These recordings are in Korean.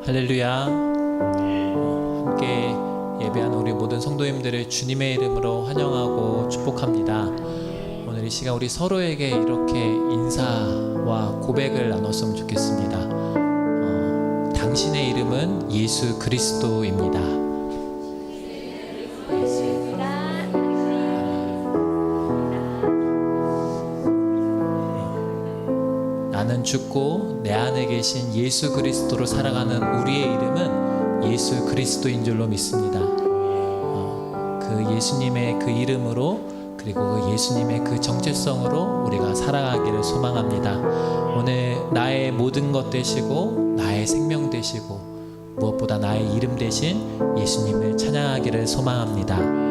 할렐루야. 함께 예배하는 우리 모든 성도님들을 주님의 이름으로 환영하고 축복합니다. 오늘 이 시간 우리 서로에게 이렇게 인사와 고백을 나눴으면 좋겠습니다. 당신의 이름은 예수 그리스도입니다. 나는 죽고 내 안에 계신 예수 그리스도로 살아가는 우리의 이름은 예수 그리스도인 줄로 믿습니다. 그 예수님의 그 이름으로, 그리고 그 예수님의 그 정체성으로 우리가 살아가기를 소망합니다. 오늘 나의 모든 것 되시고 나의 생명 되시고 무엇보다 나의 이름 대신 예수님을 찬양하기를 소망합니다.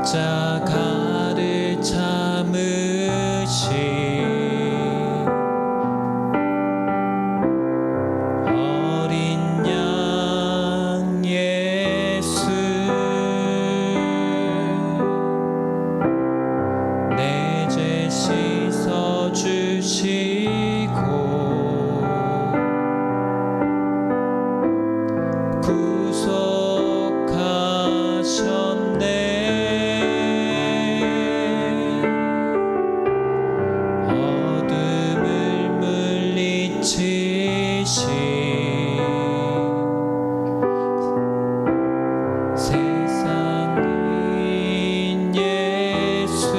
십자가를 참으신 어린 양 예수, 내 죄 씻어주시고 구속하셨네. 세상인 예수,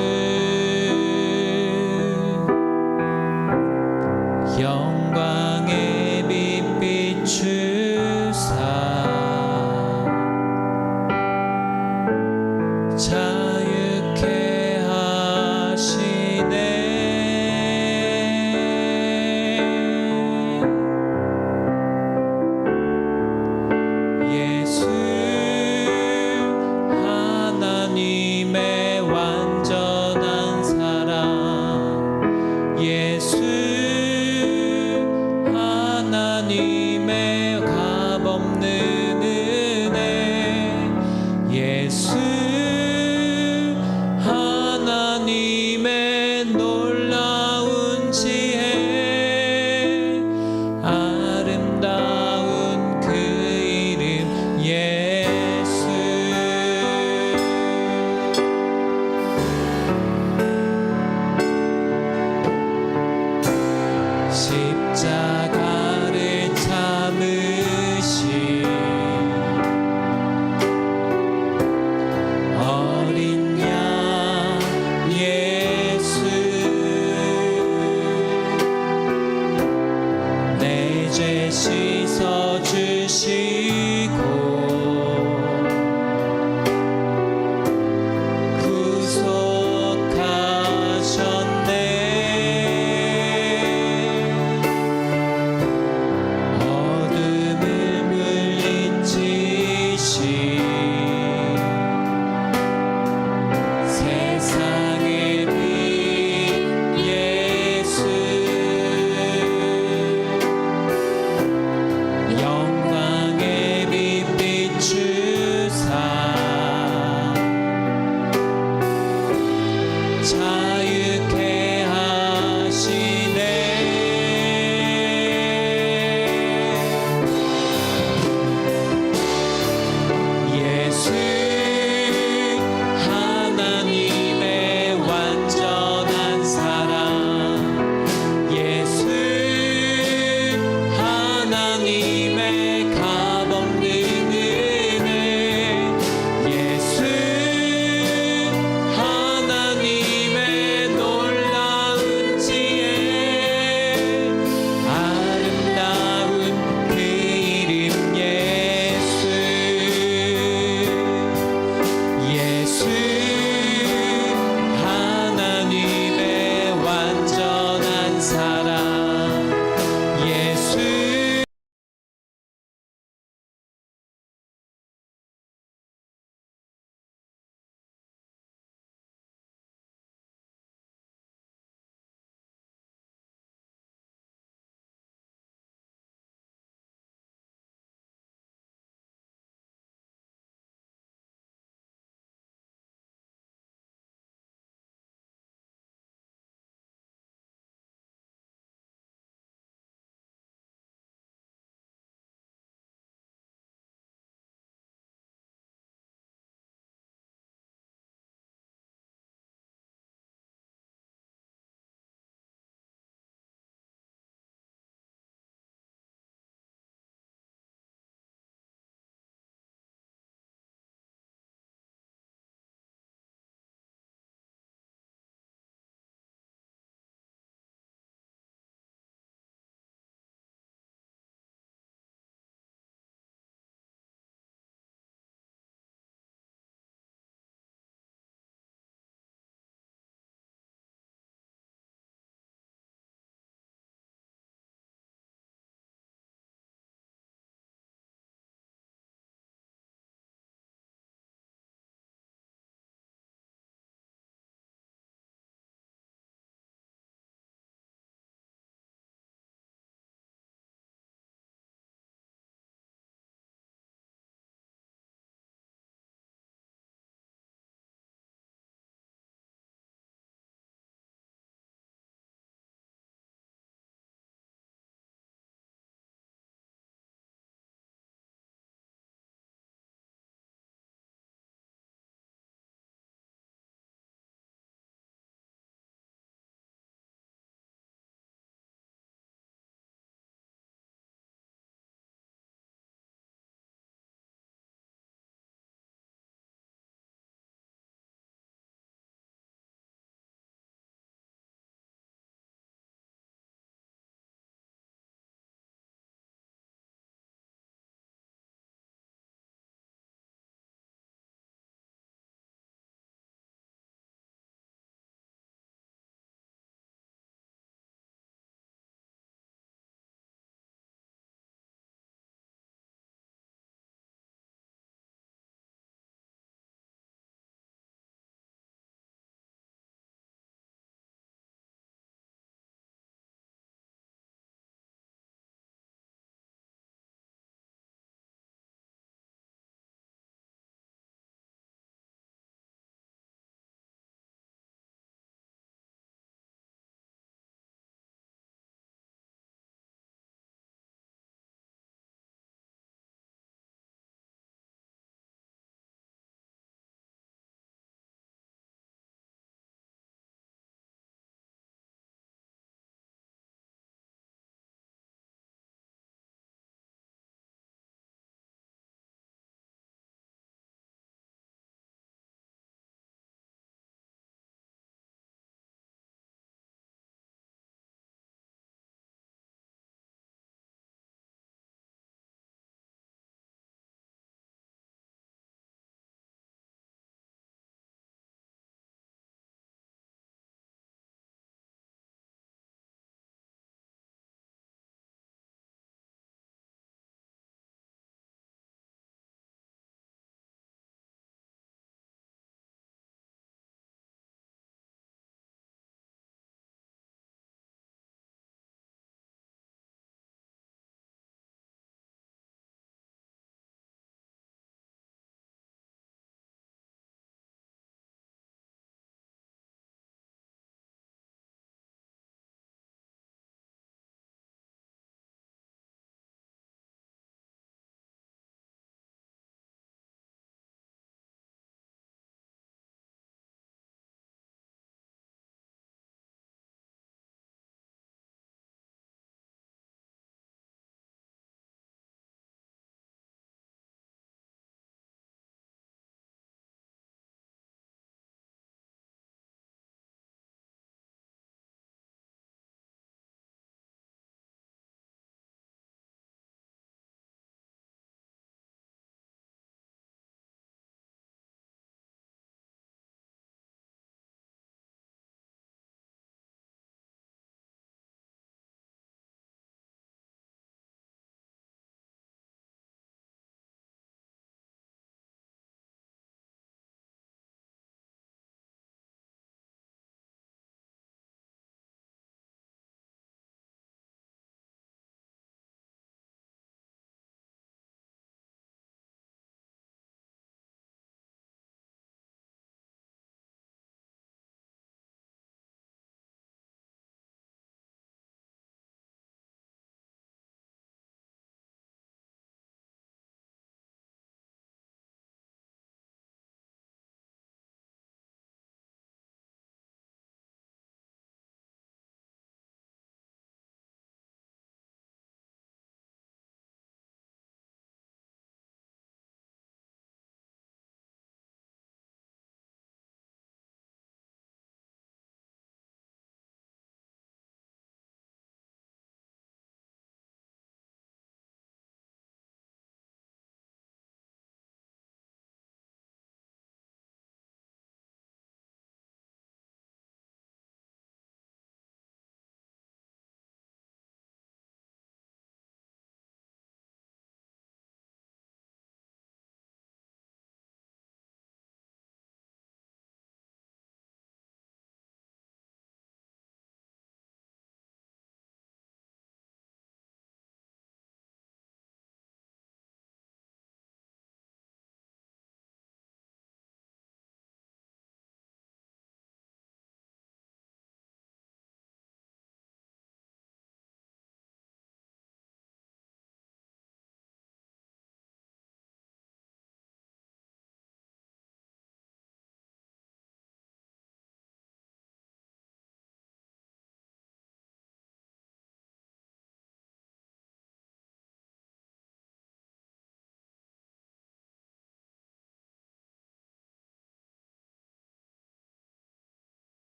영광의 빛 비추사 자유케 하시네. 하나님의 완전한 사랑, 예수 하나님의 값없는 은혜, 예수 하나님의 놀라운 지혜, 아름다운 그 이름 예수. 십자가를 참으신 어린 양 예수, 내 죄 씻어주시고 구속하셨네. 세상의 빛 예수, 영광의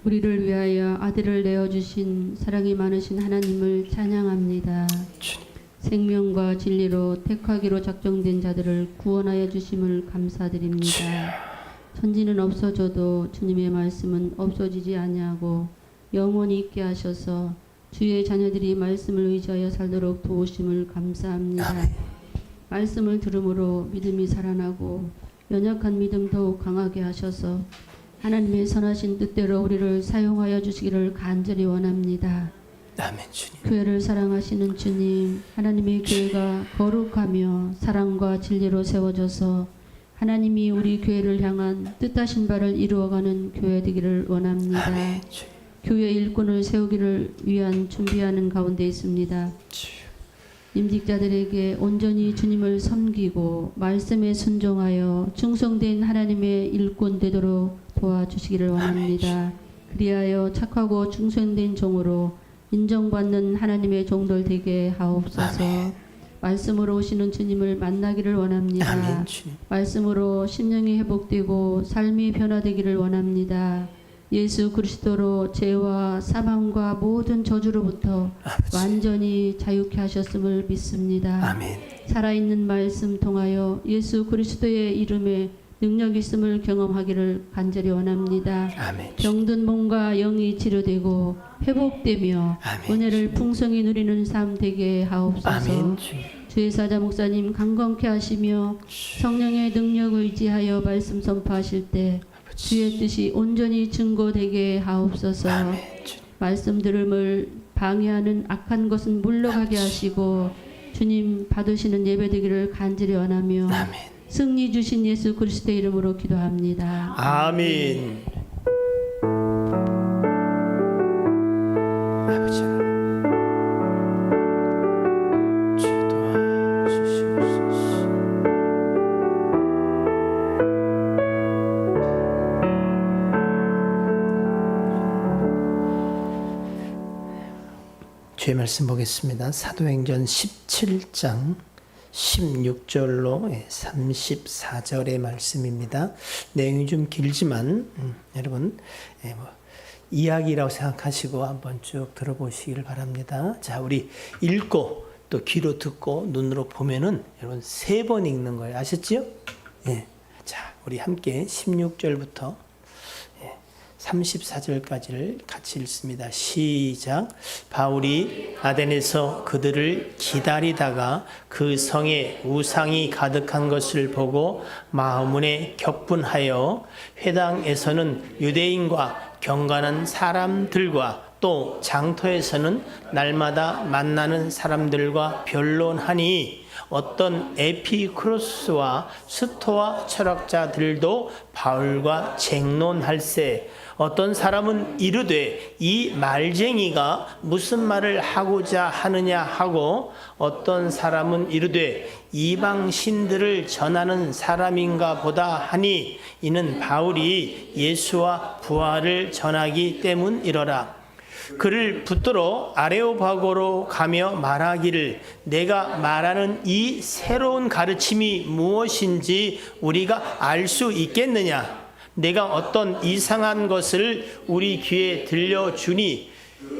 우리를 위하여 아들을 내어주신 사랑이 많으신 하나님을 찬양합니다. 생명과 진리로 택하기로 작정된 자들을 구원하여 주심을 감사드립니다. 천지는 없어져도 주님의 말씀은 없어지지 아니하고 영원히 있게 하셔서 주의 자녀들이 말씀을 의지하여 살도록 도우심을 감사합니다. 말씀을 들음으로 믿음이 살아나고 연약한 믿음 더욱 강하게 하셔서 하나님의 선하신 뜻대로 우리를 사용하여 주시기를 간절히 원합니다. 아멘. 주님. 교회를 사랑하시는 주님, 하나님의 교회가 거룩하며 사랑과 진리로 세워져서 하나님이 우리 교회를 향한 뜻하신 바를 이루어가는 교회 되기를 원합니다. 아멘. 교회 일꾼을 세우기를 위한 준비하는 가운데 있습니다. 임직자들에게 온전히 주님을 섬기고 말씀에 순종하여 충성된 하나님의 일꾼 되도록 도와주시기를 원합니다. 그리하여 착하고 충성된 종으로 인정받는 하나님의 종들 되게 하옵소서. 말씀으로 오시는 주님을 만나기를 원합니다. 아멘. 말씀으로 심령이 회복되고 삶이 변화되기를 원합니다. 예수 그리스도로 죄와 사망과 모든 저주로부터 아버지. 완전히 자유케 하셨음을 믿습니다. 아멘. 살아있는 말씀 통하여 예수 그리스도의 이름에 능력 있음을 경험하기를 간절히 원합니다. 아멘. 병든 몸과 영이 치료되고 회복되며 아멘. 은혜를 풍성히 누리는 삶 되게 하옵소서. 아멘. 주의 사자 목사님 강건케 하시며 성령의 능력을 의지하여 말씀 선포하실 때 주의 뜻이 온전히 증거되게 하옵소서. 아멘. 말씀 들음을 방해하는 악한 것은 물러가게 하시고 주님 받으시는 예배되기를 간절히 원하며 아멘. 승리 주신 예수 그리스도의 이름으로 기도합니다. 아멘. 아버지, 주 도와주시옵소서. 주의 말씀 보겠습니다. 사도행전 17장 16절로 34절의 말씀입니다. 내용이 좀 길지만 여러분 이야기라고 생각하시고 한번 쭉 들어보시길 바랍니다. 자, 우리 읽고 또 귀로 듣고 눈으로 보면은 여러분 3번 읽는 거예요. 아셨지요? 예. 자, 우리 함께 16절부터 34절까지를 같이 읽습니다. 시작. 바울이 아덴에서 그들을 기다리다가 그 성에 우상이 가득한 것을 보고 마음문에 격분하여 회당에서는 유대인과 경건한 사람들과 또 장터에서는 날마다 만나는 사람들과 변론하니 어떤 에피쿠로스와 스토아 철학자들도 바울과 쟁론할세. 어떤 사람은 이르되 이 말쟁이가 무슨 말을 하고자 하느냐 하고 어떤 사람은 이르되 이방 신들을 전하는 사람인가 보다 하니 이는 바울이 예수와 부활을 전하기 때문이러라. 그를 붙들어 아레오파고로 가며 말하기를 내가 말하는 이 새로운 가르침이 무엇인지 우리가 알 수 있겠느냐. 내가 어떤 이상한 것을 우리 귀에 들려주니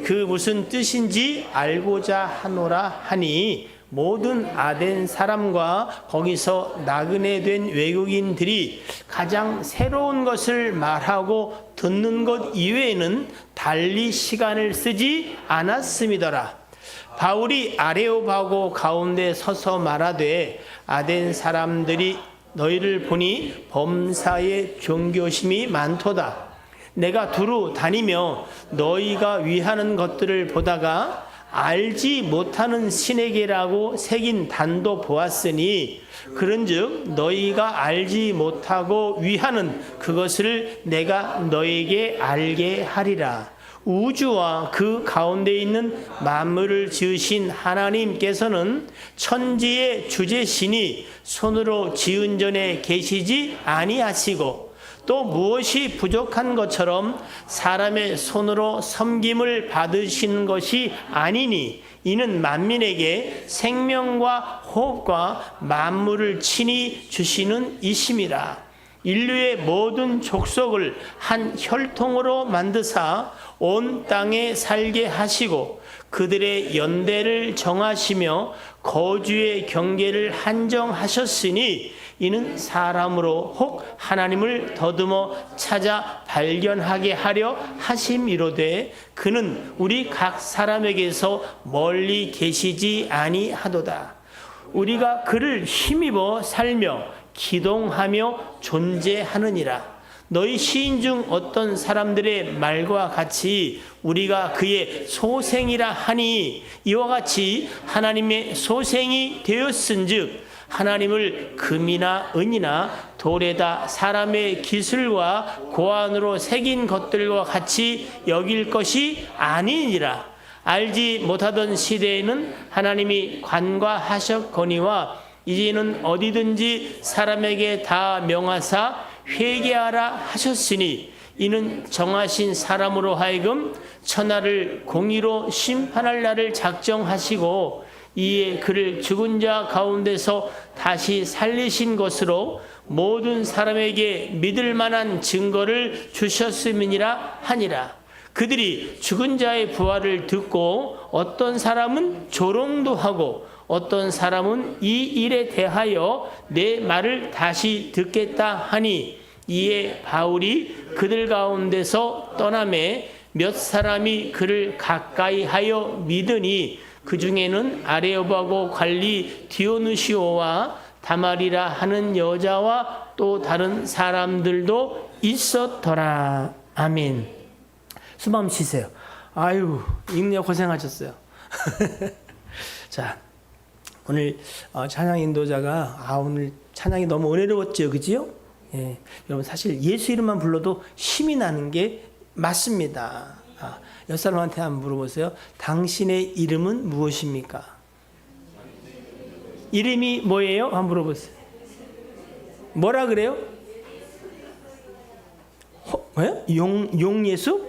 그 무슨 뜻인지 알고자 하노라 하니 모든 아덴 사람과 거기서 나그네 된 외국인들이 가장 새로운 것을 말하고 듣는 것 이외에는 달리 시간을 쓰지 않았음이더라. 바울이 아레오파고 가운데 서서 말하되 아덴 사람들이 너희를 보니 범사에 종교심이 많도다. 내가 두루 다니며 너희가 위하는 것들을 보다가 알지 못하는 신에게라고 새긴 단도 보았으니 그런즉 너희가 알지 못하고 위하는 그것을 내가 너에게 알게 하리라. 우주와 그 가운데 있는 만물을 지으신 하나님께서는 천지의 주제시니 손으로 지은 전에 계시지 아니하시고 또 무엇이 부족한 것처럼 사람의 손으로 섬김을 받으신 것이 아니니 이는 만민에게 생명과 호흡과 만물을 친히 주시는 이심이라. 인류의 모든 족속을 한 혈통으로 만드사 온 땅에 살게 하시고 그들의 연대를 정하시며 거주의 경계를 한정하셨으니 이는 사람으로 혹 하나님을 더듬어 찾아 발견하게 하려 하심이로되 그는 우리 각 사람에게서 멀리 계시지 아니하도다. 우리가 그를 힘입어 살며 기동하며 존재하느니라. 너희 시인 중 어떤 사람들의 말과 같이 우리가 그의 소생이라 하니 이와 같이 하나님의 소생이 되었은즉 하나님을 금이나 은이나 돌에다 사람의 기술과 고안으로 새긴 것들과 같이 여길 것이 아니니라. 알지 못하던 시대에는 하나님이 관과하셨거니와 이제는 어디든지 사람에게 다 명하사 회개하라 하셨으니 이는 정하신 사람으로 하여금 천하를 공의로 심판할 날을 작정하시고 이에 그를 죽은 자 가운데서 다시 살리신 것으로 모든 사람에게 믿을 만한 증거를 주셨음이니라 하니라. 그들이 죽은 자의 부활을 듣고 어떤 사람은 조롱도 하고 어떤 사람은 이 일에 대하여 내 말을 다시 듣겠다 하니 이에 바울이 그들 가운데서 떠나매 몇 사람이 그를 가까이 하여 믿으니 그 중에는 아레오바고 관리 디오누시오와 다말이라 하는 여자와 또 다른 사람들도 있었더라. 아멘. 숨 쉬세요. 아유, 읽느라 고생하셨어요. 자, 오늘 찬양 인도자가 오늘 찬양이 너무 은혜로웠죠, 그지요? 예, 여러분 사실 예수 이름만 불러도 힘이 나는 게 맞습니다. 옆 사람한테 한번 물어보세요. 당신의 이름은 무엇입니까? 이름이 뭐예요? 한번 물어보세요. 뭐라 그래요? 용 예수?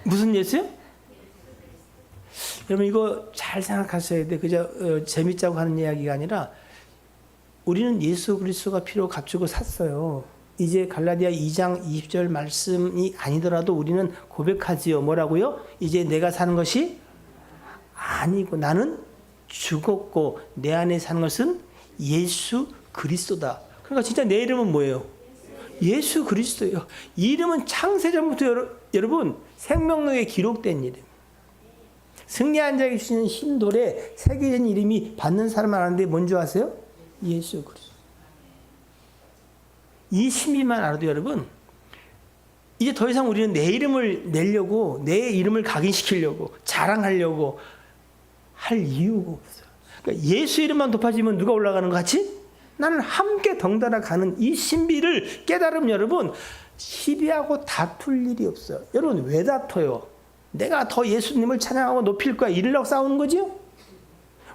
무슨 예수요? 여러분 이거 잘 생각하셔야 돼. 그저 재밌자고 하는 이야기가 아니라 우리는 예수 그리스도가 피로 값주고 샀어요. 이제 갈라디아 2장 20절 말씀이 아니더라도 우리는 고백하지요. 뭐라고요? 이제 내가 사는 것이 아니고 나는 죽었고 내 안에 사는 것은 예수 그리스도다. 그러니까 진짜 내 이름은 뭐예요? 예수 그리스도예요. 이 이름은 창세전부터 여러분 생명록에 기록된 이름. 승리에 앉아 계시는 흰돌에 새겨진 이름이 받는 사람만 아는데 뭔지 아세요? 예수 그리스도. 이 신비만 알아도 여러분 이제 더 이상 우리는 내 이름을 내려고 내 이름을 각인시키려고 자랑하려고 할 이유가 없어요. 그러니까 예수 이름만 높아지면 누가 올라가는 것 같이? 나는 함께 덩달아 가는 이 신비를 깨달으면 여러분 시비하고 다툴 일이 없어요. 여러분 왜 다퉈요? 내가 더 예수님을 찬양하고 높일 거야 이러려고 싸우는 거지요?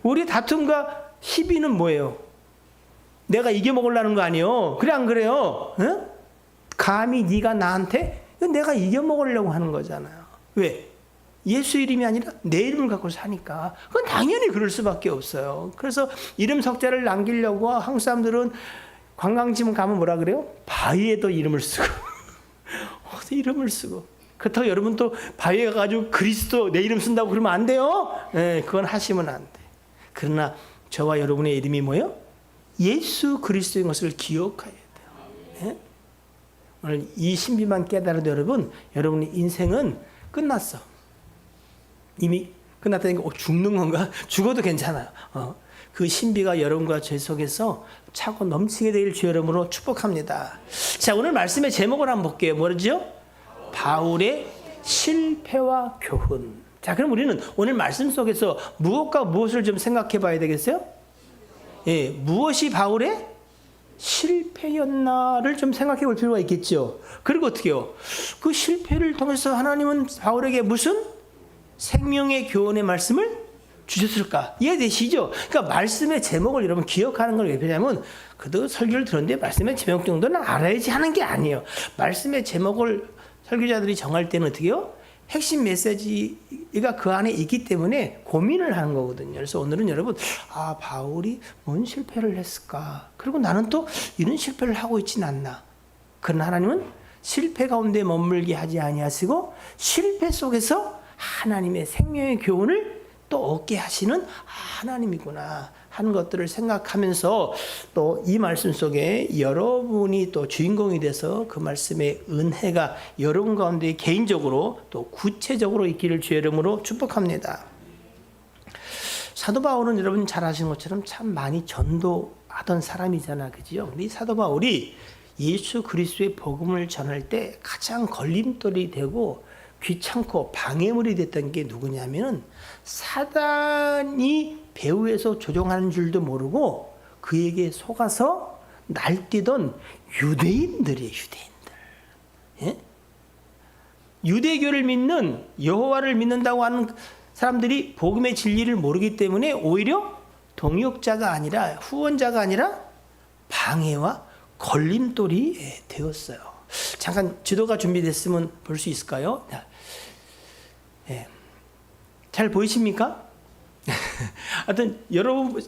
우리 다툼과 시비는 뭐예요? 내가 이겨먹으려는 거 아니에요? 그래 안 그래요? 응? 감히 네가 나한테 내가 이겨먹으려고 하는 거잖아요. 왜? 예수 이름이 아니라 내 이름을 갖고 사니까 그건 당연히 그럴 수밖에 없어요. 그래서 이름 석자를 남기려고 한국 사람들은 관광지문 가면 뭐라 그래요? 바위에도 이름을 쓰고 이름을 쓰고 그렇다고 여러분 또 바위에 가가지고 그리스도 내 이름 쓴다고 그러면 안 돼요. 네, 그건 하시면 안 돼. 그러나 저와 여러분의 이름이 뭐예요? 예수 그리스도인 것을 기억해야 돼요. 네? 오늘 이 신비만 깨달아도 여러분의 인생은 끝났어. 이미 끝났다니까 죽는 건가? 죽어도 괜찮아요. 그 신비가 여러분과 제 속에서 차고 넘치게 되길 주 이름으로 축복합니다. 자, 오늘 말씀의 제목을 한번 볼게요. 뭐죠? 바울의 실패와 교훈. 자, 그럼 우리는 오늘 말씀 속에서 무엇과 무엇을 좀 생각해 봐야 되겠어요? 예, 무엇이 바울의 실패였나를 좀 생각해 볼 필요가 있겠죠. 그리고 어떻게요? 그 실패를 통해서 하나님은 바울에게 무슨 생명의 교훈의 말씀을 주셨을까? 이해되시죠? 그러니까 말씀의 제목을 여러분 기억하는 걸 왜 필요하냐면 그래도 설교를 들었는데 말씀의 제목 정도는 알아야지 하는 게 아니에요. 말씀의 제목을 설교자들이 정할 때는 어떻게 해요? 핵심 메시지가 그 안에 있기 때문에 고민을 하는 거거든요. 그래서 오늘은 여러분, 바울이 뭔 실패를 했을까? 그리고 나는 또 이런 실패를 하고 있진 않나? 그러나 하나님은 실패 가운데 머물게 하지 아니하시고 실패 속에서 하나님의 생명의 교훈을 또 얻게 하시는 하나님이구나 하는 것들을 생각하면서 또 이 말씀 속에 여러분이 또 주인공이 돼서 그 말씀의 은혜가 여러분 가운데 개인적으로 또 구체적으로 있기를 주의 이름으로 축복합니다. 사도 바울은 여러분 잘 아시는 것처럼 참 많이 전도하던 사람이잖아, 그죠? 근데 이 사도 바울이 예수 그리스도의 복음을 전할 때 가장 걸림돌이 되고 귀찮고 방해물이 됐던 게 누구냐면은 사단이 배후에서 조종하는 줄도 모르고 그에게 속아서 날뛰던 유대인들이에요. 유대인들. 예? 유대교를 믿는 여호와를 믿는다고 하는 사람들이 복음의 진리를 모르기 때문에 오히려 동역자가 아니라 후원자가 아니라 방해와 걸림돌이 되었어요. 잠깐 지도가 준비됐으면 볼 수 있을까요? 예. 잘 보이십니까? 하여튼 여러분,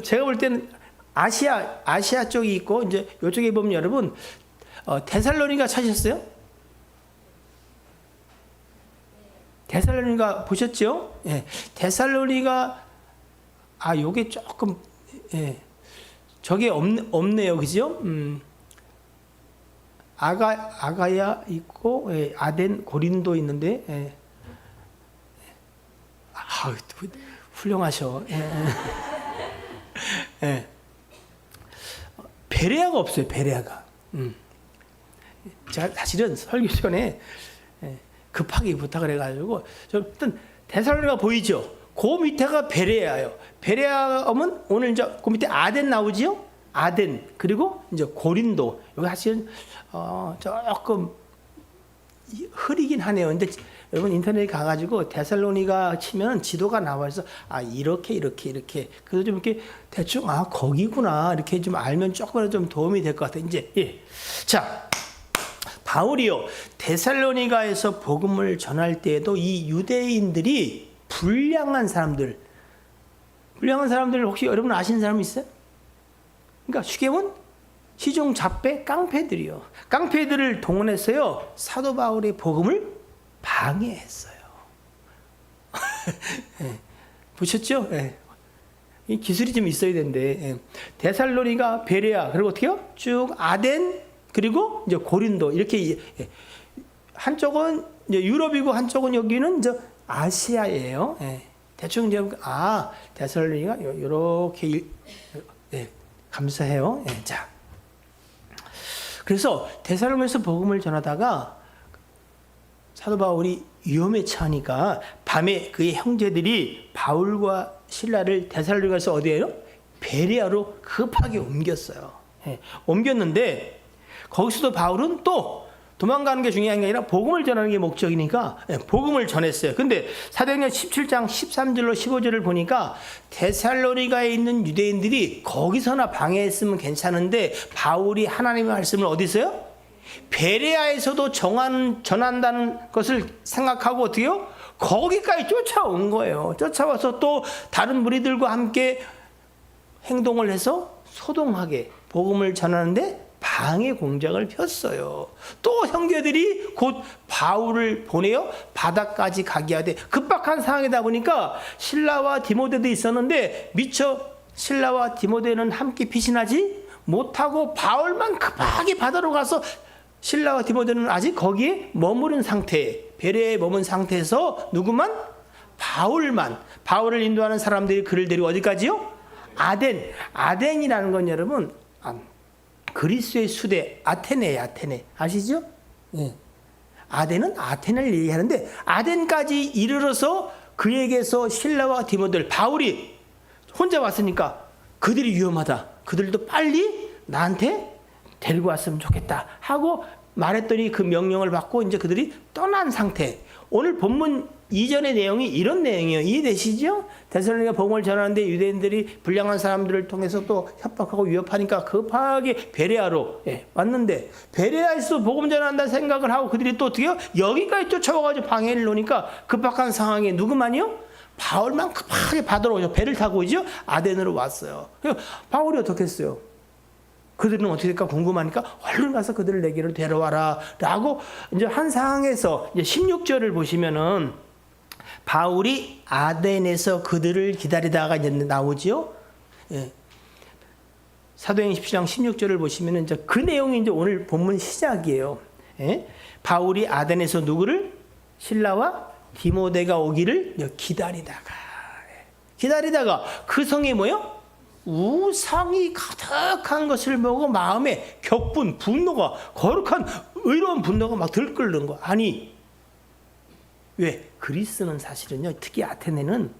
제가 볼 때는 아시아 쪽이 있고 이제 이쪽에 보면 여러분 데살로니가 찾으셨어요? 데살로니가 보셨죠? 예. 데살로니가 요게 조금 저게 없네요, 그죠? 아가야 있고 아덴 고린도 있는데 훌륭하셔. 베레아가 없어요. 베레아가. 제가 사실은 설교 전에 급하게 부탁을 해가지고 어떤 데살로니가 보이죠? 그 밑에가 베레아예요. 베레아 하면 오늘 이제 그 밑에 아덴 나오지요? 아덴 그리고 이제 고린도 여기 사실은 조금 흐리긴 하네요. 근데 여러분 인터넷에 가가지고 데살로니가 치면 지도가 나와서 이렇게 그래서 좀 이렇게 대충 거기구나 이렇게 좀 알면 조금이라도 좀 도움이 될 것 같아요. 이제 자 바울이요 데살로니가에서 복음을 전할 때에도 이 유대인들이 불량한 사람들 혹시 여러분 아시는 사람 있어요? 그러니까 쉽게 보면 시종 잡배 깡패들이요. 깡패들을 동원했어요. 사도 바울의 복음을 방해했어요. 보셨죠? 이 기술이 좀 있어야 되는데 데살로니가 베레아 그리고 어떻게요? 쭉 아덴 그리고 이제 고린도 이렇게 한쪽은 이제 유럽이고 한쪽은 여기는 이제 아시아예요. 대충 이제 데살로니가 이렇게 감사해요. 자, 그래서 데살로니가에서 복음을 전하다가 사도 바울이 위험에 처하니까 밤에 그의 형제들이 바울과 실라를 데살로니가에서 어디에요? 베레아로 급하게 옮겼어요. 옮겼는데 거기서도 바울은 또 도망가는 게 중요한 게 아니라 복음을 전하는 게 목적이니까 복음을 전했어요. 근데 사도행전 17장 13절로 15절을 보니까 데살로니가에 있는 유대인들이 거기서나 방해했으면 괜찮은데 바울이 하나님의 말씀을 어디서요? 베레아에서도 전한다는 것을 생각하고 어떻게요? 거기까지 쫓아온 거예요. 쫓아와서 또 다른 무리들과 함께 행동을 해서 소동하게 복음을 전하는데 방해 공작을 폈어요. 또 형제들이 곧 바울을 보내어 바다까지 가게 하되 급박한 상황이다 보니까 신라와 디모데도 있었는데 미처 신라와 디모데는 함께 피신하지 못하고 바울만 급하게 바다로 가서 신라와 디모데는 아직 거기에 머무른 상태, 베레아에 머문 상태에서 누구만? 바울을 인도하는 사람들이 그를 데리고 어디까지요? 아덴이라는 건 여러분 그리스의 수대 아테네 아시죠? 아덴은 아테네를 얘기하는데 아덴까지 이르러서 그에게서 신라와 디모데를 바울이 혼자 왔으니까 그들이 위험하다. 그들도 빨리 나한테 데리고 왔으면 좋겠다 하고 말했더니 그 명령을 받고 이제 그들이 떠난 상태. 오늘 본문 이전의 내용이 이런 내용이에요. 이해되시죠? 데살로니가 복음을 전하는데 유대인들이 불량한 사람들을 통해서 또 협박하고 위협하니까 급하게 베레아로 왔는데, 베레아에서 복음 전한다는 생각을 하고 그들이 또 어떻게 해요? 여기까지 쫓아와가지고 방해를 놓으니까 급박한 상황에 누구만요? 바울만 급하게 받으러 오죠. 배를 타고 오죠. 아덴으로 왔어요. 바울이 어떻게 했어요? 그들은 어떻게 될까 궁금하니까 얼른 가서 그들을 내게로 데려와라 라고 이제 한 상황에서 이제 16절을 보시면은 바울이 아덴에서 그들을 기다리다가 이제 나오지요. 예. 사도행전 17장 16절을 보시면은 이제 그 내용이 이제 오늘 본문 시작이에요. 예. 바울이 아덴에서 누구를? 신라와 디모데가 오기를 기다리다가 그 성에 뭐요? 우상이 가득한 것을 보고 마음에 격분, 분노가, 거룩한 의로운 분노가 막 들끓는 거. 아니, 왜? 그리스는 사실은요, 특히 아테네는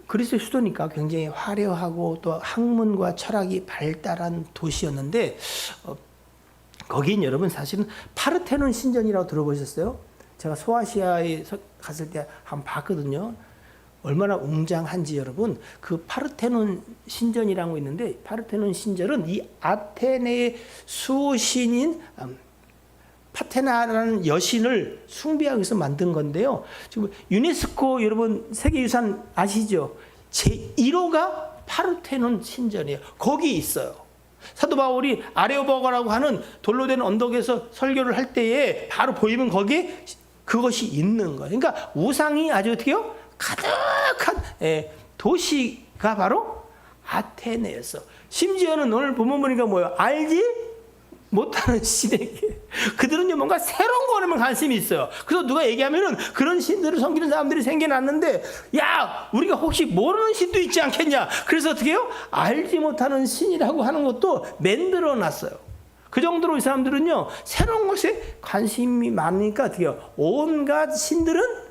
그리스의 수도니까 굉장히 화려하고 또 학문과 철학이 발달한 도시였는데, 거긴 여러분 사실은 파르테논 신전이라고 들어보셨어요? 제가 소아시아에 갔을 때 한번 봤거든요. 얼마나 웅장한지 여러분. 그 파르테논 신전이라는 거 있는데, 파르테논 신전은 이 아테네의 수호신인 파테나라는 여신을 숭배하기 위해서 만든 건데요. 지금 유네스코 여러분 세계유산 아시죠? 제1호가 파르테논 신전이에요. 거기 있어요. 사도 바울이 아레오바고라고 하는 돌로 된 언덕에서 설교를 할 때에 바로 보이면 거기에 그것이 있는 거예요. 그러니까 우상이 아주 어떻게요? 가득한 도시가 바로 아테네였어. 심지어는 오늘 본문 보니까 뭐예요? 알지 못하는 신에게 그들은 뭔가 새로운 거에만 관심이 있어요. 그래서 누가 얘기하면은 그런 신들을 섬기는 사람들이 생겨났는데, 야, 우리가 혹시 모르는 신도 있지 않겠냐? 그래서 어떻게 해요? 알지 못하는 신이라고 하는 것도 만들어 놨어요. 그 정도로 이 사람들은요, 새로운 것에 관심이 많으니까 어떻게 해요? 온갖 신들은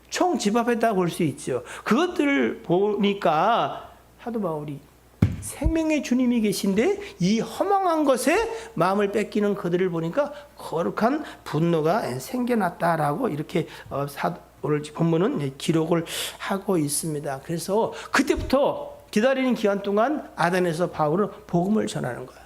총 집합했다고 볼 수 있죠. 그것들을 보니까 사도 바울이 생명의 주님이 계신데 이 허망한 것에 마음을 뺏기는 그들을 보니까 거룩한 분노가 생겨났다라고 이렇게 오늘 본문은 기록을 하고 있습니다. 그래서 그때부터 기다리는 기간 동안 아덴에서 바울은 복음을 전하는 거예요.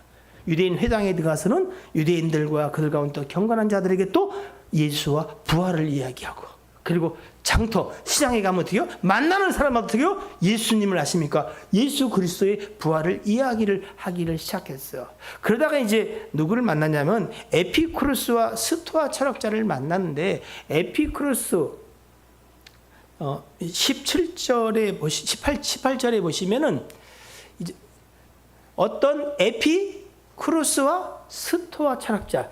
유대인 회당에 들어가서는 유대인들과 그들 가운데 경건한 자들에게 또 예수와 부활을 이야기하고, 그리고 장터, 시장에 가면 어떻게 해요? 만나는 사람한테 어떻게 해요? 예수님을 아십니까? 예수 그리스도의 부활을 이야기를 하기를 시작했어요. 그러다가 이제 누구를 만났냐면 에피쿠루스와 스토아 철학자를 만났는데, 에피쿠루스 18절에 보시면은 이제 어떤 에피쿠루스와 스토아 철학자,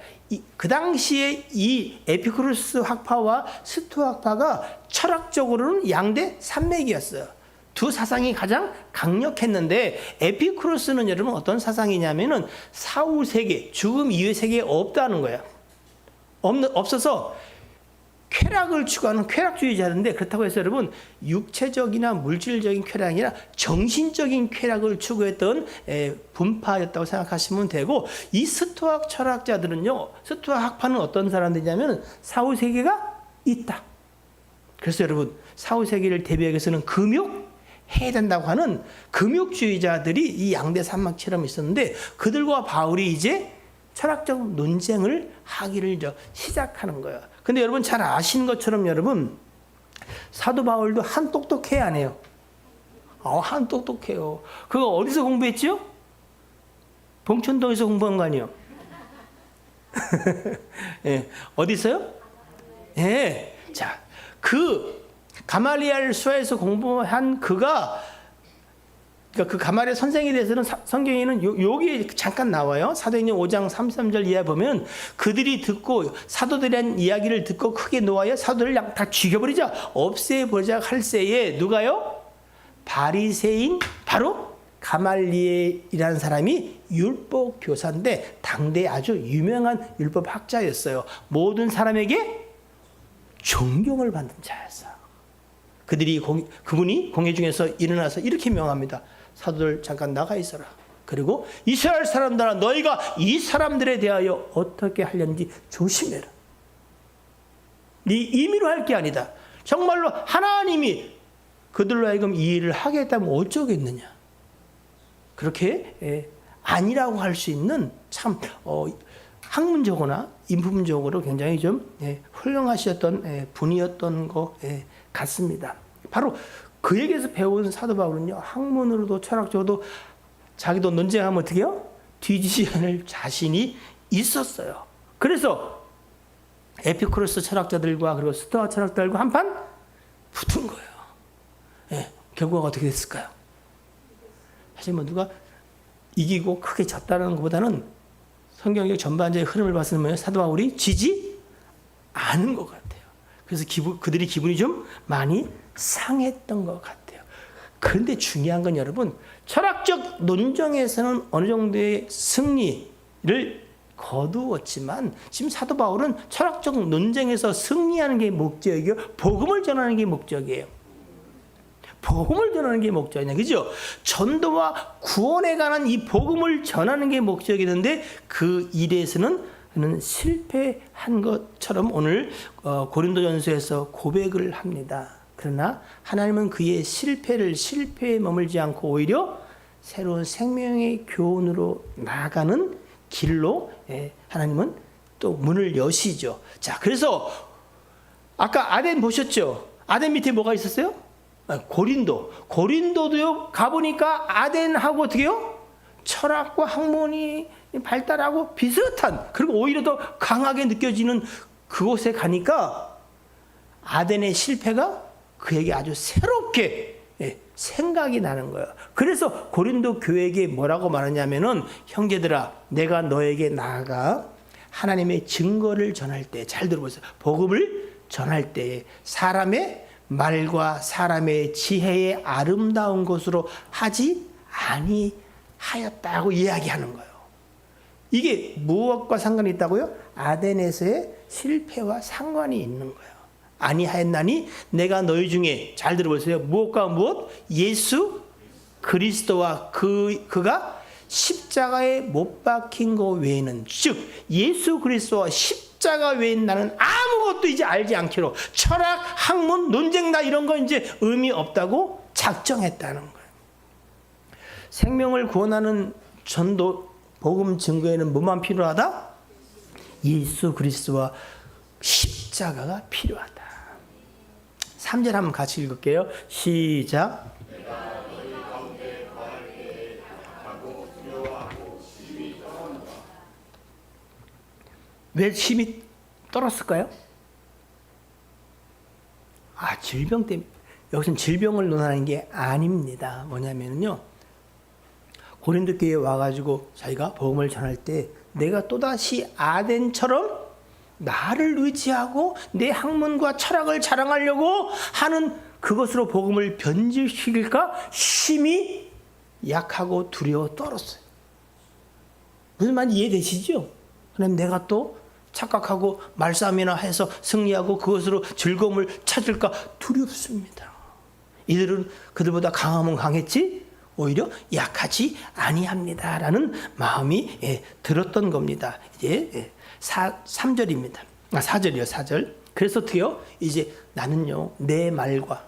그 당시에 이 에피쿠루스 학파와 스토아 학파가 철학적으로는 양대 산맥이었어요. 두 사상이 가장 강력했는데, 에피쿠루스는 여러분 어떤 사상이냐면은 사후 세계, 죽음 이후의 세계에 없다는 거예요. 없어서 쾌락을 추구하는 쾌락주의자인데, 그렇다고 해서 여러분 육체적이나 물질적인 쾌락이 아니라 정신적인 쾌락을 추구했던 분파였다고 생각하시면 되고, 이 스토아 철학자들은요, 스토아 학파는 어떤 사람들이냐면 사후 세계가 있다. 그래서 여러분 사후 세계를 대비하기 위해서는 금욕해야 된다고 하는 금욕주의자들이 이 양대 산맥처럼 있었는데, 그들과 바울이 이제 철학적 논쟁을 하기를 시작하는 거예요. 근데 여러분 잘 아시는 것처럼 여러분 사도 바울도 한 똑똑해 안 해요? 한 똑똑해요. 그거 어디서 공부했죠? 봉천동에서 공부한 거 아니에요? 예, 어디서요? 예. 자, 그 가말리엘 수하에서 공부한 그가, 그러니까 그 가말리엘 선생에 대해서는 성경에는 여기 잠깐 나와요. 사도행전 5장 33절 이하 보면 그들이 듣고 사도들이 한 이야기를 듣고 크게 노하여 사도를 다 죽여버리자, 없애버리자 할 새에 누가요? 바리새인 바로 가말리엘이라는 사람이 율법 교사인데 당대 아주 유명한 율법 학자였어요. 모든 사람에게 존경을 받는 자였어요. 그분이 공회 중에서 일어나서 이렇게 명합니다. 사도들 잠깐 나가 있어라. 그리고 이스라엘 사람들아, 너희가 이 사람들에 대하여 어떻게 하려는지 조심해라. 네 임의로 할 게 아니다. 정말로 하나님이 그들로 하여금 이 일을 하게 했다면 어쩌겠느냐. 그렇게 아니라고 할 수 있는 참 학문적으로나 인품적으로 굉장히 좀 훌륭하셨던 분이었던 것 같습니다. 바로 그에게서 배운 사도 바울은요, 학문으로도 철학적으로도 자기도 논쟁하면 어떻게 해요? 뒤지지 않을 자신이 있었어요. 그래서 에피쿠로스 철학자들과 그리고 스토아 철학자들과 한판 붙은 거예요. 결과가 어떻게 됐을까요? 사실 뭐 누가 이기고 크게 졌다는 것보다는 성경의 전반적인 흐름을 봤을 때 사도 바울이 지지 않은 것 같아요. 그래서 그들이 기분이 좀 많이 상했던 것 같아요. 그런데 중요한 건 여러분, 철학적 논쟁에서는 어느 정도의 승리를 거두었지만 지금 사도 바울은 철학적 논쟁에서 승리하는 게 목적이고 복음을 전하는 게 목적이에요. 복음을 전하는 게 목적이냐, 그죠? 전도와 구원에 관한 이 복음을 전하는 게 목적이던데 그 일에서는 그는 실패한 것처럼 오늘 고린도전서에서 고백을 합니다. 그러나 하나님은 그의 실패에 머물지 않고 오히려 새로운 생명의 교훈으로 나아가는 길로 하나님은 또 문을 여시죠. 자, 그래서 아까 아덴 보셨죠? 아덴 밑에 뭐가 있었어요? 고린도도요, 가보니까 아덴하고 어떻게 해요? 철학과 학문이 발달하고 비슷한, 그리고 오히려 더 강하게 느껴지는 그곳에 가니까 아덴의 실패가 그에게 아주 새롭게 생각이 나는 거예요. 그래서 고린도 교회에게 뭐라고 말하냐면은, 형제들아, 내가 너에게 나아가 하나님의 증거를 전할 때, 잘 들어보세요. 복음을 전할 때 사람의 말과 사람의 지혜의 아름다운 것으로 하지 아니하였다고 이야기하는 거예요. 이게 무엇과 상관이 있다고요? 아덴에서의 실패와 상관이 있는 거예요. 아니하였나니 내가 너희 중에, 잘 들어보세요, 무엇과 무엇? 예수 그리스도와 그가 십자가에 못 박힌 것 외에는, 즉 예수 그리스도와 십자가 외엔 나는 아무것도 이제 알지 않기로, 철학, 학문, 논쟁 나 이런 거 이제 의미 없다고 작정했다는 거예요. 생명을 구원하는 전도 복음 증거에는 뭐만 필요하다? 예수 그리스도와 십자가가 필요하다. 3절 한번 같이 읽을게요. 시작. 왜 힘이 떨었을까요? 질병 때문에. 여기서는 질병을 논하는 게 아닙니다. 뭐냐면요, 고린도 교회에 와가지고 자기가 복음을 전할 때 내가 또다시 아덴처럼 나를 의지하고 내 학문과 철학을 자랑하려고 하는 그것으로 복음을 변질시킬까 힘이 약하고 두려워 떨었어요. 무슨 말인지 이해되시죠? 그럼 내가 또 착각하고 말싸움이나 해서 승리하고 그것으로 즐거움을 찾을까 두렵습니다. 이들은 그들보다 강하면 강했지 오히려 약하지 아니합니다라는 마음이 들었던 겁니다. 이제 3절입니다. 4절이요, 4절. 그래서 어떻게요? 이제 나는요, 내 말과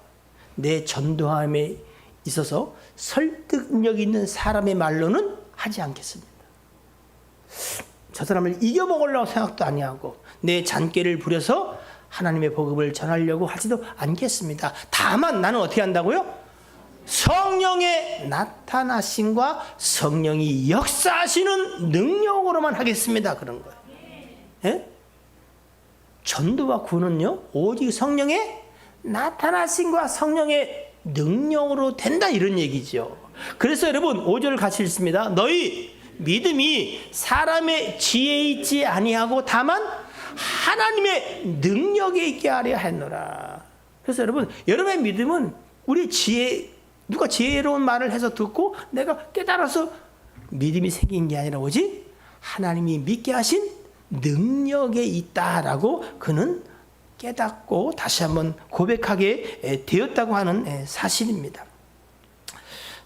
내 전도함에 있어서 설득력 있는 사람의 말로는 하지 않겠습니다. 저 사람을 이겨먹으려고 생각도 아니하고 내 잔꾀를 부려서 하나님의 복음을 전하려고 하지도 않겠습니다. 다만 나는 어떻게 한다고요? 성령의 나타나심과 성령이 역사하시는 능력으로만 하겠습니다. 그런 거예요. 예? 전도와 구원은요, 오직 성령의 나타나심과 성령의 능력으로 된다, 이런 얘기죠. 그래서 여러분 5절을 같이 읽습니다. 너희 믿음이 사람의 지혜에 있지 아니하고 다만 하나님의 능력에 있게 하려 했노라. 그래서 여러분의 믿음은 우리 지혜, 누가 지혜로운 말을 해서 듣고 내가 깨달아서 믿음이 생긴 게 아니라 오직 하나님이 믿게 하신 능력에 있다라고 그는 깨닫고 다시 한번 고백하게 되었다고 하는 사실입니다.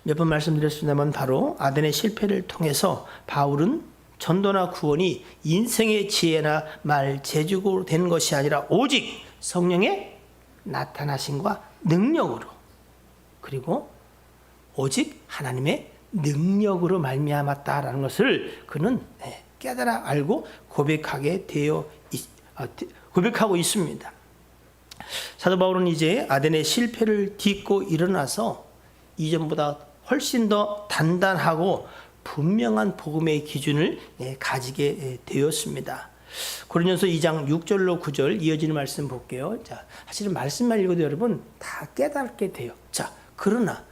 몇 번 말씀드렸습니다만 바로 아덴의 실패를 통해서 바울은 전도나 구원이 인생의 지혜나 말 재주고 되는 것이 아니라 오직 성령의 나타나심과 능력으로, 그리고 오직 하나님의 능력으로 말미암았다라는 것을 그는 깨달아 알고 고백하고 있습니다. 사도 바울은 이제 아덴의 실패를 딛고 일어나서 이전보다 훨씬 더 단단하고 분명한 복음의 기준을 가지게 되었습니다. 고린도서 2장 6절로 9절 이어지는 말씀 볼게요. 자, 사실은 말씀만 읽어도 여러분 다 깨닫게 돼요. 자, 그러나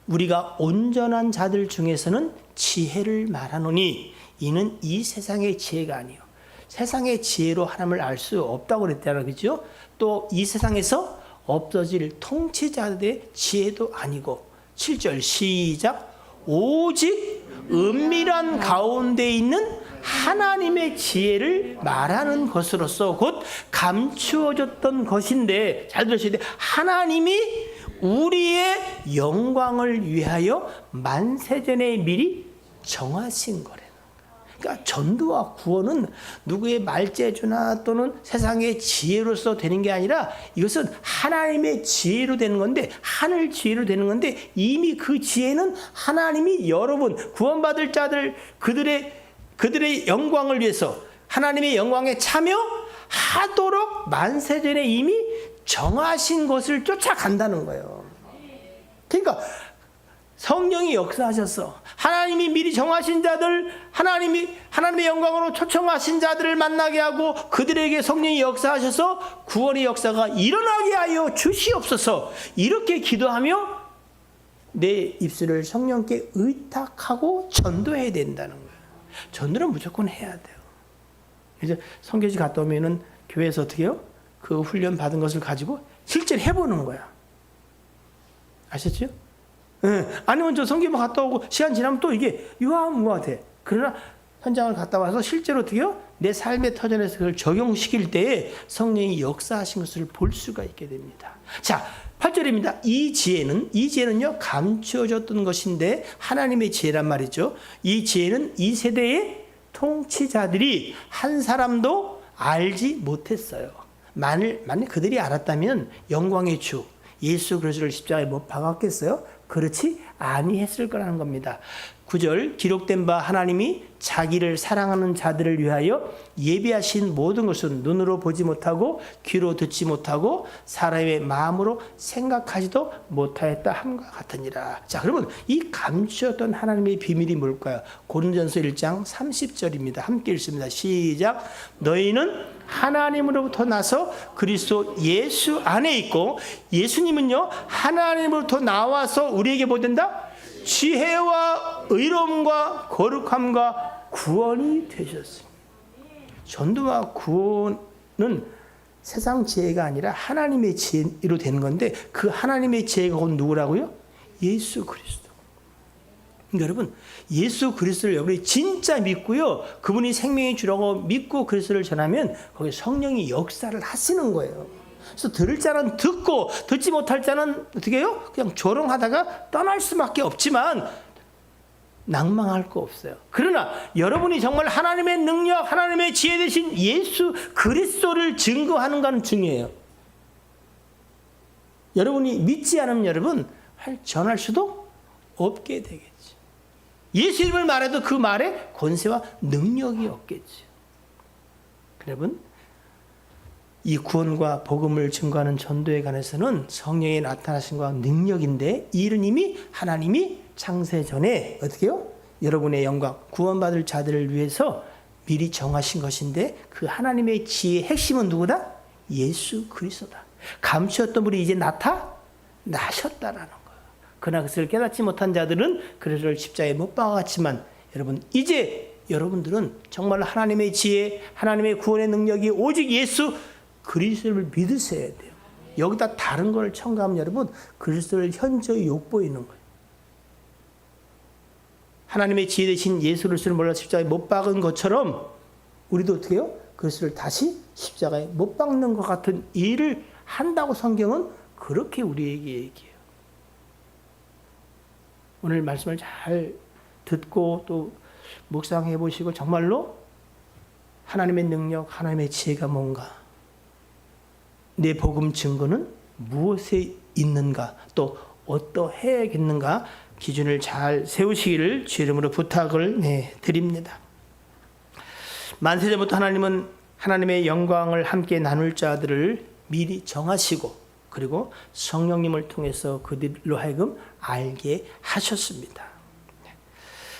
우리가 온전한 자들 중에서는 지혜를 말하노니 이는 이 세상의 지혜가 아니요 세상의 지혜로 하나님을 알 수 없다고 그랬잖아요. 그죠? 또 이 세상에서 없어질 통치자들의 지혜도 아니고 7절 시작 오직 은밀한 가운데 있는 하나님의 지혜를 말하는 것으로서 곧 감추어졌던 것인데, 잘 들으셔야 돼요. 하나님이 우리의 영광을 위하여 만세전에 미리 정하신 거래요. 그러니까 전도와 구원은 누구의 말재주나 또는 세상의 지혜로서 되는 게 아니라 이것은 하나님의 지혜로 되는 건데, 하늘 지혜로 되는 건데, 이미 그 지혜는 하나님이 여러분 구원받을 자들 그들의 영광을 위해서 하나님의 영광에 참여하도록 만세전에 이미 정하신 것을 쫓아간다는 거예요. 그러니까 성령이 역사하셔서 하나님이 미리 정하신 자들, 하나님의 영광으로 초청하신 자들을 만나게 하고 그들에게 성령이 역사하셔서 구원의 역사가 일어나게 하여 주시옵소서. 이렇게 기도하며 내 입술을 성령께 의탁하고 전도해야 된다는 거예요. 전도는 무조건 해야 돼요. 이제 선교지 갔다 오면은 교회에서 어떻게 해요? 그 훈련 받은 것을 가지고 실제로 해보는 거야. 아셨죠? 아니면 저 선교만 갔다 오고 시간 지나면 또 이게 유아무아돼. 그러나 현장을 갔다 와서 실제로 어떻게 해요? 내 삶의 터전에서 그걸 적용시킬 때에 성령이 역사하신 것을 볼 수가 있게 됩니다. 자, 8절입니다. 이 지혜는요, 감추어졌던 것인데 하나님의 지혜란 말이죠. 이 지혜는 이 세대의 통치자들이 한 사람도 알지 못했어요. 만일 그들이 알았다면 영광의 주 예수 그리스도를 십자가에 못 박았겠어요? 그렇지 아니했을 거라는 겁니다. 9절 기록된 바 하나님이 자기를 사랑하는 자들을 위하여 예비하신 모든 것은 눈으로 보지 못하고 귀로 듣지 못하고 사람의 마음으로 생각하지도 못하였다 함과 같으니라. 자, 그러면 이 감추었던 하나님의 비밀이 뭘까요? 고린도전서 1장 30절입니다. 함께 읽습니다. 시작. 너희는 하나님으로부터 나서 그리스도 예수 안에 있고, 예수님은요 하나님으로부터 나와서 우리에게 뭐 된다? 지혜와 의로움과 거룩함과 구원이 되셨습니다. 전도와 구원은 세상 지혜가 아니라 하나님의 지혜로 되는 건데, 그 하나님의 지혜가 곧 누구라고요? 예수 그리스도. 여러분, 예수 그리스도를 여러분이 진짜 믿고요, 그분이 생명의 주라고 믿고 그리스도를 전하면 거기에 성령이 역사를 하시는 거예요. 그래서 들을 자는 듣고 듣지 못할 자는 어떻게 해요? 그냥 조롱하다가 떠날 수밖에 없지만 낭망할 거 없어요. 그러나 여러분이 정말 하나님의 능력, 하나님의 지혜 되신 예수 그리스도를 증거하는가는 중요해요. 여러분이 믿지 않으면 여러분 전할 수도 없게 되겠죠. 예수 이름을 말해도 그 말에 권세와 능력이 없겠죠. 여러분, 이 구원과 복음을 증거하는 전도에 관해서는 성령의 나타나심과 능력인데, 이 일은 이미 하나님이 창세 전에 어떻게 해요? 여러분의 영광, 구원받을 자들을 위해서 미리 정하신 것인데, 그 하나님의 지혜의 핵심은 누구다? 예수 그리스도다. 감추었던 분이 이제 나타나셨다라는 거예요. 그러나 그것을 깨닫지 못한 자들은 그리스도를 십자가에 못 박았지만, 여러분 이제 여러분들은 정말 하나님의 지혜, 하나님의 구원의 능력이 오직 예수 그리스도를 믿으셔야 돼요. 여기다 다른 걸 첨가하면 여러분 그리스도를 현저히 욕보이는 거예요. 하나님의 지혜 되신 예수 그리스도를 몰라 십자가에 못 박은 것처럼 우리도 어떻게 해요? 그리스도를 다시 십자가에 못 박는 것 같은 일을 한다고 성경은 그렇게 우리에게 얘기해요. 오늘 말씀을 잘 듣고 또 묵상해 보시고 정말로 하나님의 능력, 하나님의 지혜가 뭔가 내 복음 증거는 무엇에 있는가, 또 어떠해야겠는가 기준을 잘 세우시기를 주 이름으로 부탁을 드립니다. 만세전부터 하나님은 하나님의 영광을 함께 나눌 자들을 미리 정하시고 그리고 성령님을 통해서 그들로 하여금 알게 하셨습니다.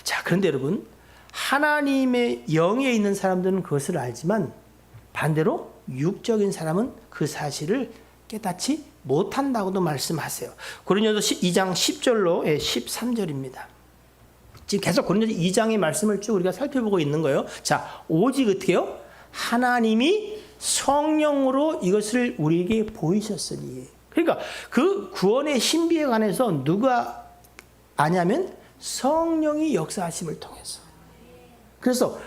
자, 그런데 여러분, 하나님의 영에 있는 사람들은 그것을 알지만 반대로 육적인 사람은 그 사실을 깨닫지 못한다고도 말씀하세요. 고린도서 2장 10절로 13절입니다. 지금 계속 고린도서 2장의 말씀을 쭉 우리가 살펴보고 있는 거예요. 자, 오직 어떻게 해요? 하나님이 성령으로 이것을 우리에게 보이셨으니. 그러니까 그 구원의 신비에 관해서 누가 아냐면 성령이 역사하심을 통해서. 그래서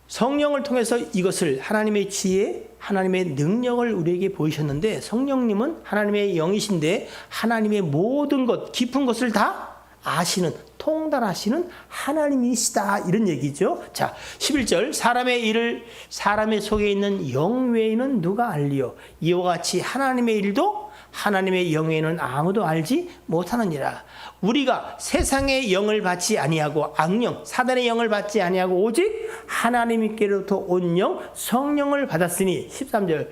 성령을 통해서 이것을 하나님의 지혜, 하나님의 능력을 우리에게 보이셨는데, 성령님은 하나님의 영이신데 하나님의 모든 것, 깊은 것을 다 아시는, 통달하시는 하나님이시다, 이런 얘기죠. 자, 11절, 사람의 일을 사람의 속에 있는 영 외에는 누가 알리요? 이와 같이 하나님의 일도 하나님의 영에는 아무도 알지 못하느니라. 우리가 세상의 영을 받지 아니하고 악령, 사단의 영을 받지 아니하고 오직 하나님께로부터 온 영, 성령을 받았으니. 13절,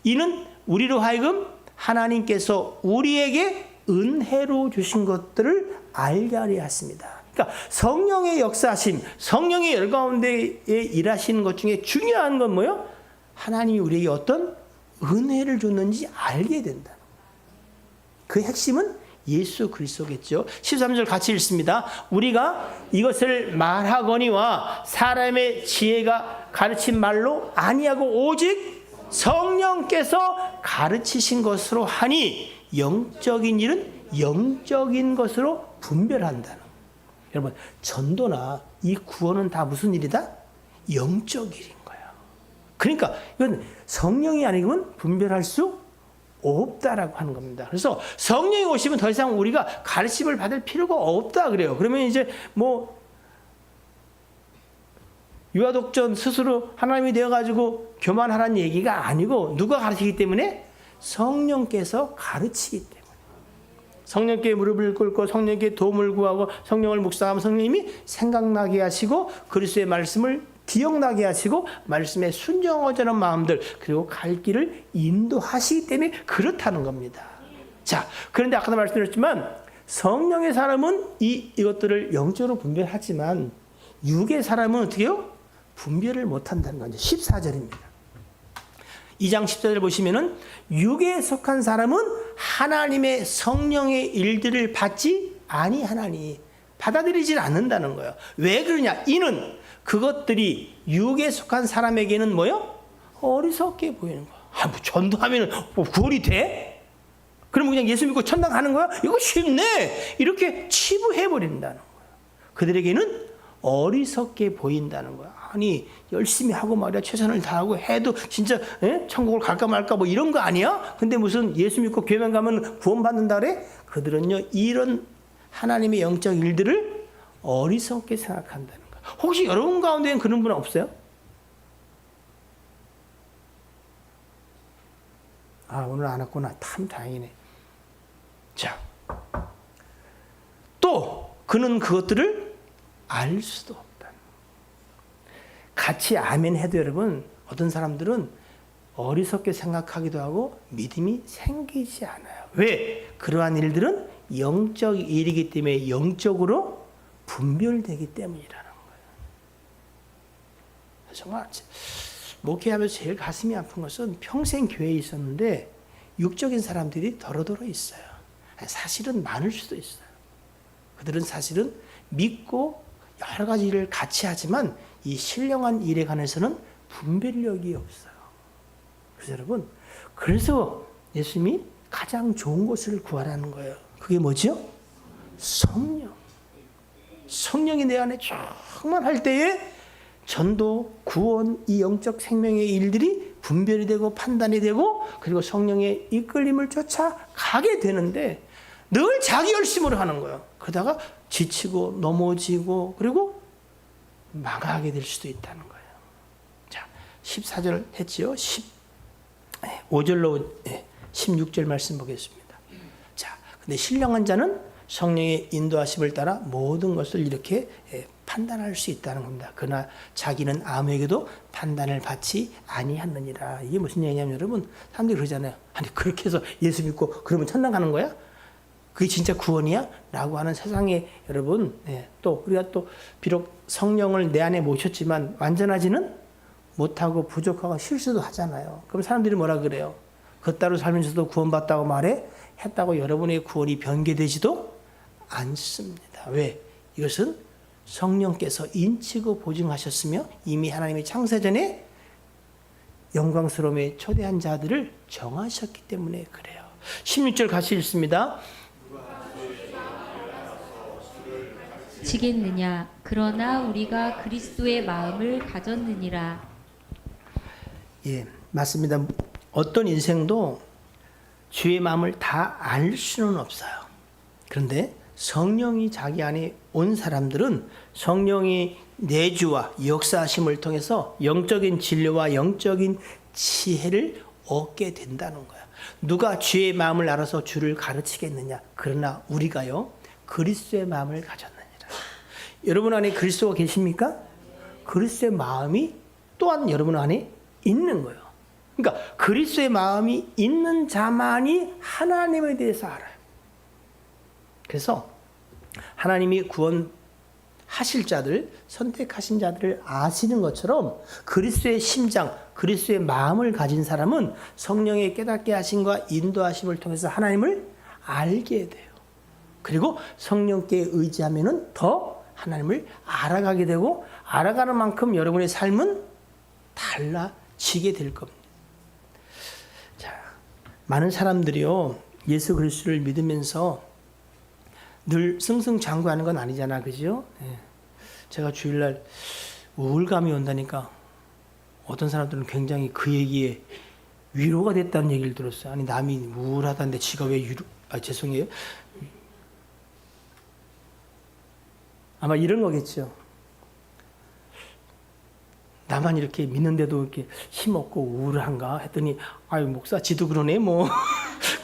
이는 우리로 하여금 하나님께서 우리에게 은혜로 주신 것들을 알게 하려 하십니다. 그러니까 성령의 역사하심, 성령의 열 가운데에 일하시는 것 중에 중요한 건 뭐예요? 하나님이 우리에게 어떤 은혜를 줬는지 알게 된다. 그 핵심은 예수 그리스도겠죠. 13절 같이 읽습니다. 우리가 이것을 말하거니와 사람의 지혜가 가르친 말로 아니하고 오직 성령께서 가르치신 것으로 하니 영적인 일은 영적인 것으로 분별한다는. 여러분, 전도나 이 구원은 다 무슨 일이다? 영적 일인 거야. 그러니까 이건 성령이 아니면 분별할 수 없다라고 하는 겁니다. 그래서 성령이 오시면 더 이상 우리가 가르침을 받을 필요가 없다 그래요. 그러면 이제 뭐 유아독전 스스로 하나님이 되어가지고 교만하라는 얘기가 아니고, 누가 가르치기 때문에? 성령께서 가르치기 때문에. 성령께 무릎을 꿇고 성령께 도움을 구하고 성령을 묵상하면 성령님이 생각나게 하시고 그리스도의 말씀을 기억나게 하시고 말씀에 순종하자는 마음들, 그리고 갈 길을 인도하시기 때문에 그렇다는 겁니다. 자, 그런데 아까도 말씀드렸지만 성령의 사람은 이것들을 영적으로 분별하지만 육의 사람은 어떻게 해요? 분별을 못한다는 거죠. 14절입니다. 2장 14절 보시면은 육에 속한 사람은 하나님의 성령의 일들을 받지 아니하나니, 받아들이질 않는다는 거예요. 왜 그러냐? 이는 그것들이 육에 속한 사람에게는 뭐요? 어리석게 보이는 거야. 뭐 전도하면 뭐 구원이 돼? 그러면 그냥 예수 믿고 천당 가는 거야? 이거 쉽네. 이렇게 치부해 버린다는 거예요. 그들에게는 어리석게 보인다는 거야. 아니, 열심히 하고 말이야, 최선을 다하고 해도 진짜 천국을 갈까 말까 뭐 이런 거 아니야? 근데 무슨 예수 믿고 교회만 가면 구원 받는다 그래? 그들은요, 이런 하나님의 영적 일들을 어리석게 생각한다는 거야. 혹시 여러분 가운데는 그런 분 없어요? 오늘 안 왔구나. 참 다행이네. 자, 또 그는 그것들을 알 수도 없다. 같이 아멘 해도 여러분, 어떤 사람들은 어리석게 생각하기도 하고 믿음이 생기지 않아요. 왜? 그러한 일들은 영적 일이기 때문에 영적으로 분별되기 때문이라는 거예요. 정말 목회하면서 제일 가슴이 아픈 것은 평생 교회에 있었는데 육적인 사람들이 더러더러 있어요. 사실은 많을 수도 있어요. 그들은 사실은 믿고 여러 가지 일을 같이 하지만 이 신령한 일에 관해서는 분별력이 없어요. 그래서 여러분, 그래서 예수님이 가장 좋은 것을 구하라는 거예요. 그게 뭐죠? 성령. 성령이 내 안에 충만할 때에 전도, 구원, 이 영적 생명의 일들이 분별이 되고 판단이 되고, 그리고 성령의 이끌림을 쫓아가게 되는데 늘 자기 열심으로 하는 거예요. 그러다가 지치고 넘어지고 그리고 망하게 될 수도 있다는 거예요. 자, 14절 했지요. 5절로 16절 말씀 보겠습니다. 자, 근데 신령한 자는 성령의 인도하심을 따라 모든 것을 이렇게 판단할 수 있다는 겁니다. 그러나 자기는 아무에게도 판단을 받지 아니하느니라. 이게 무슨 얘기냐면 여러분, 사람들이 그러잖아요. 아니 그렇게 해서 예수 믿고 그러면 천당 가는 거야? 그게 진짜 구원이야? 라고 하는 세상에 여러분, 또 우리가 또 비록 성령을 내 안에 모셨지만 완전하지는 못하고 부족하고 실수도 하잖아요. 그럼 사람들이 뭐라 그래요? 그따로 살면서도 구원받다고 말해? 했다고 여러분의 구원이 변개되지도 않습니다. 왜? 이것은 성령께서 인치고 보증하셨으며 이미 하나님의 창세전에 영광스러움에 초대한 자들을 정하셨기 때문에 그래요. 16절 같이 읽습니다. 지겠느냐? 그러나 우리가 그리스도의 마음을 가졌느니라. 예, 맞습니다. 어떤 인생도 주의 마음을 다 알 수는 없어요. 그런데 성령이 자기 안에 온 사람들은 성령의 내주와 역사하심을 통해서 영적인 진리와 영적인 지혜를 얻게 된다는 거야. 누가 주의 마음을 알아서 주를 가르치겠느냐? 그러나 우리가요, 그리스도의 마음을 가졌느니라. 여러분 안에 그리스도가 계십니까? 그리스도의 마음이 또한 여러분 안에 있는 거예요. 그러니까 그리스도의 마음이 있는 자만이 하나님에 대해서 알아요. 그래서 하나님이 구원하실 자들, 선택하신 자들을 아시는 것처럼 그리스도의 심장, 그리스도의 마음을 가진 사람은 성령의 깨닫게 하심과 인도하심을 통해서 하나님을 알게 돼요. 그리고 성령께 의지하면은 더 하나님을 알아가게 되고, 알아가는 만큼 여러분의 삶은 달라지게 될 겁니다. 자, 많은 사람들이요, 예수 그리스도를 믿으면서 늘 승승장구하는 건 아니잖아, 그죠? 제가 주일날 우울감이 온다니까 어떤 사람들은 굉장히 그 얘기에 위로가 됐다는 얘기를 들었어요. 아니 남이 우울하다는데 지가 왜 죄송해요. 아마 이런 거겠죠. 나만 이렇게 믿는데도 이렇게 힘없고 우울한가 했더니 아유 목사 지도 그러네 뭐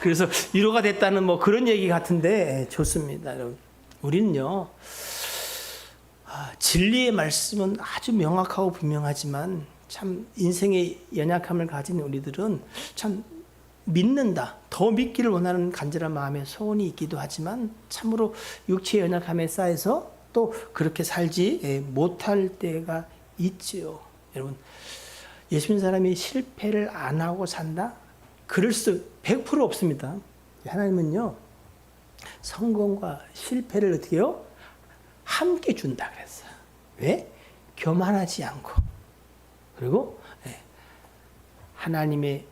그래서 위로가 됐다는 뭐 그런 얘기 같은데 좋습니다. 여러분. 우리는요 진리의 말씀은 아주 명확하고 분명하지만 참 인생의 연약함을 가진 우리들은 참 믿는다, 더 믿기를 원하는 간절한 마음에 소원이 있기도 하지만 참으로 육체의 연약함에 쌓여서 또 그렇게 살지 못할 때가 있지요. 여러분, 예수 믿는 사람이 실패를 안 하고 산다? 그럴 수 100% 없습니다. 하나님은요, 성공과 실패를 어떻게 해요? 함께 준다 그랬어요. 왜? 교만하지 않고. 그리고 하나님의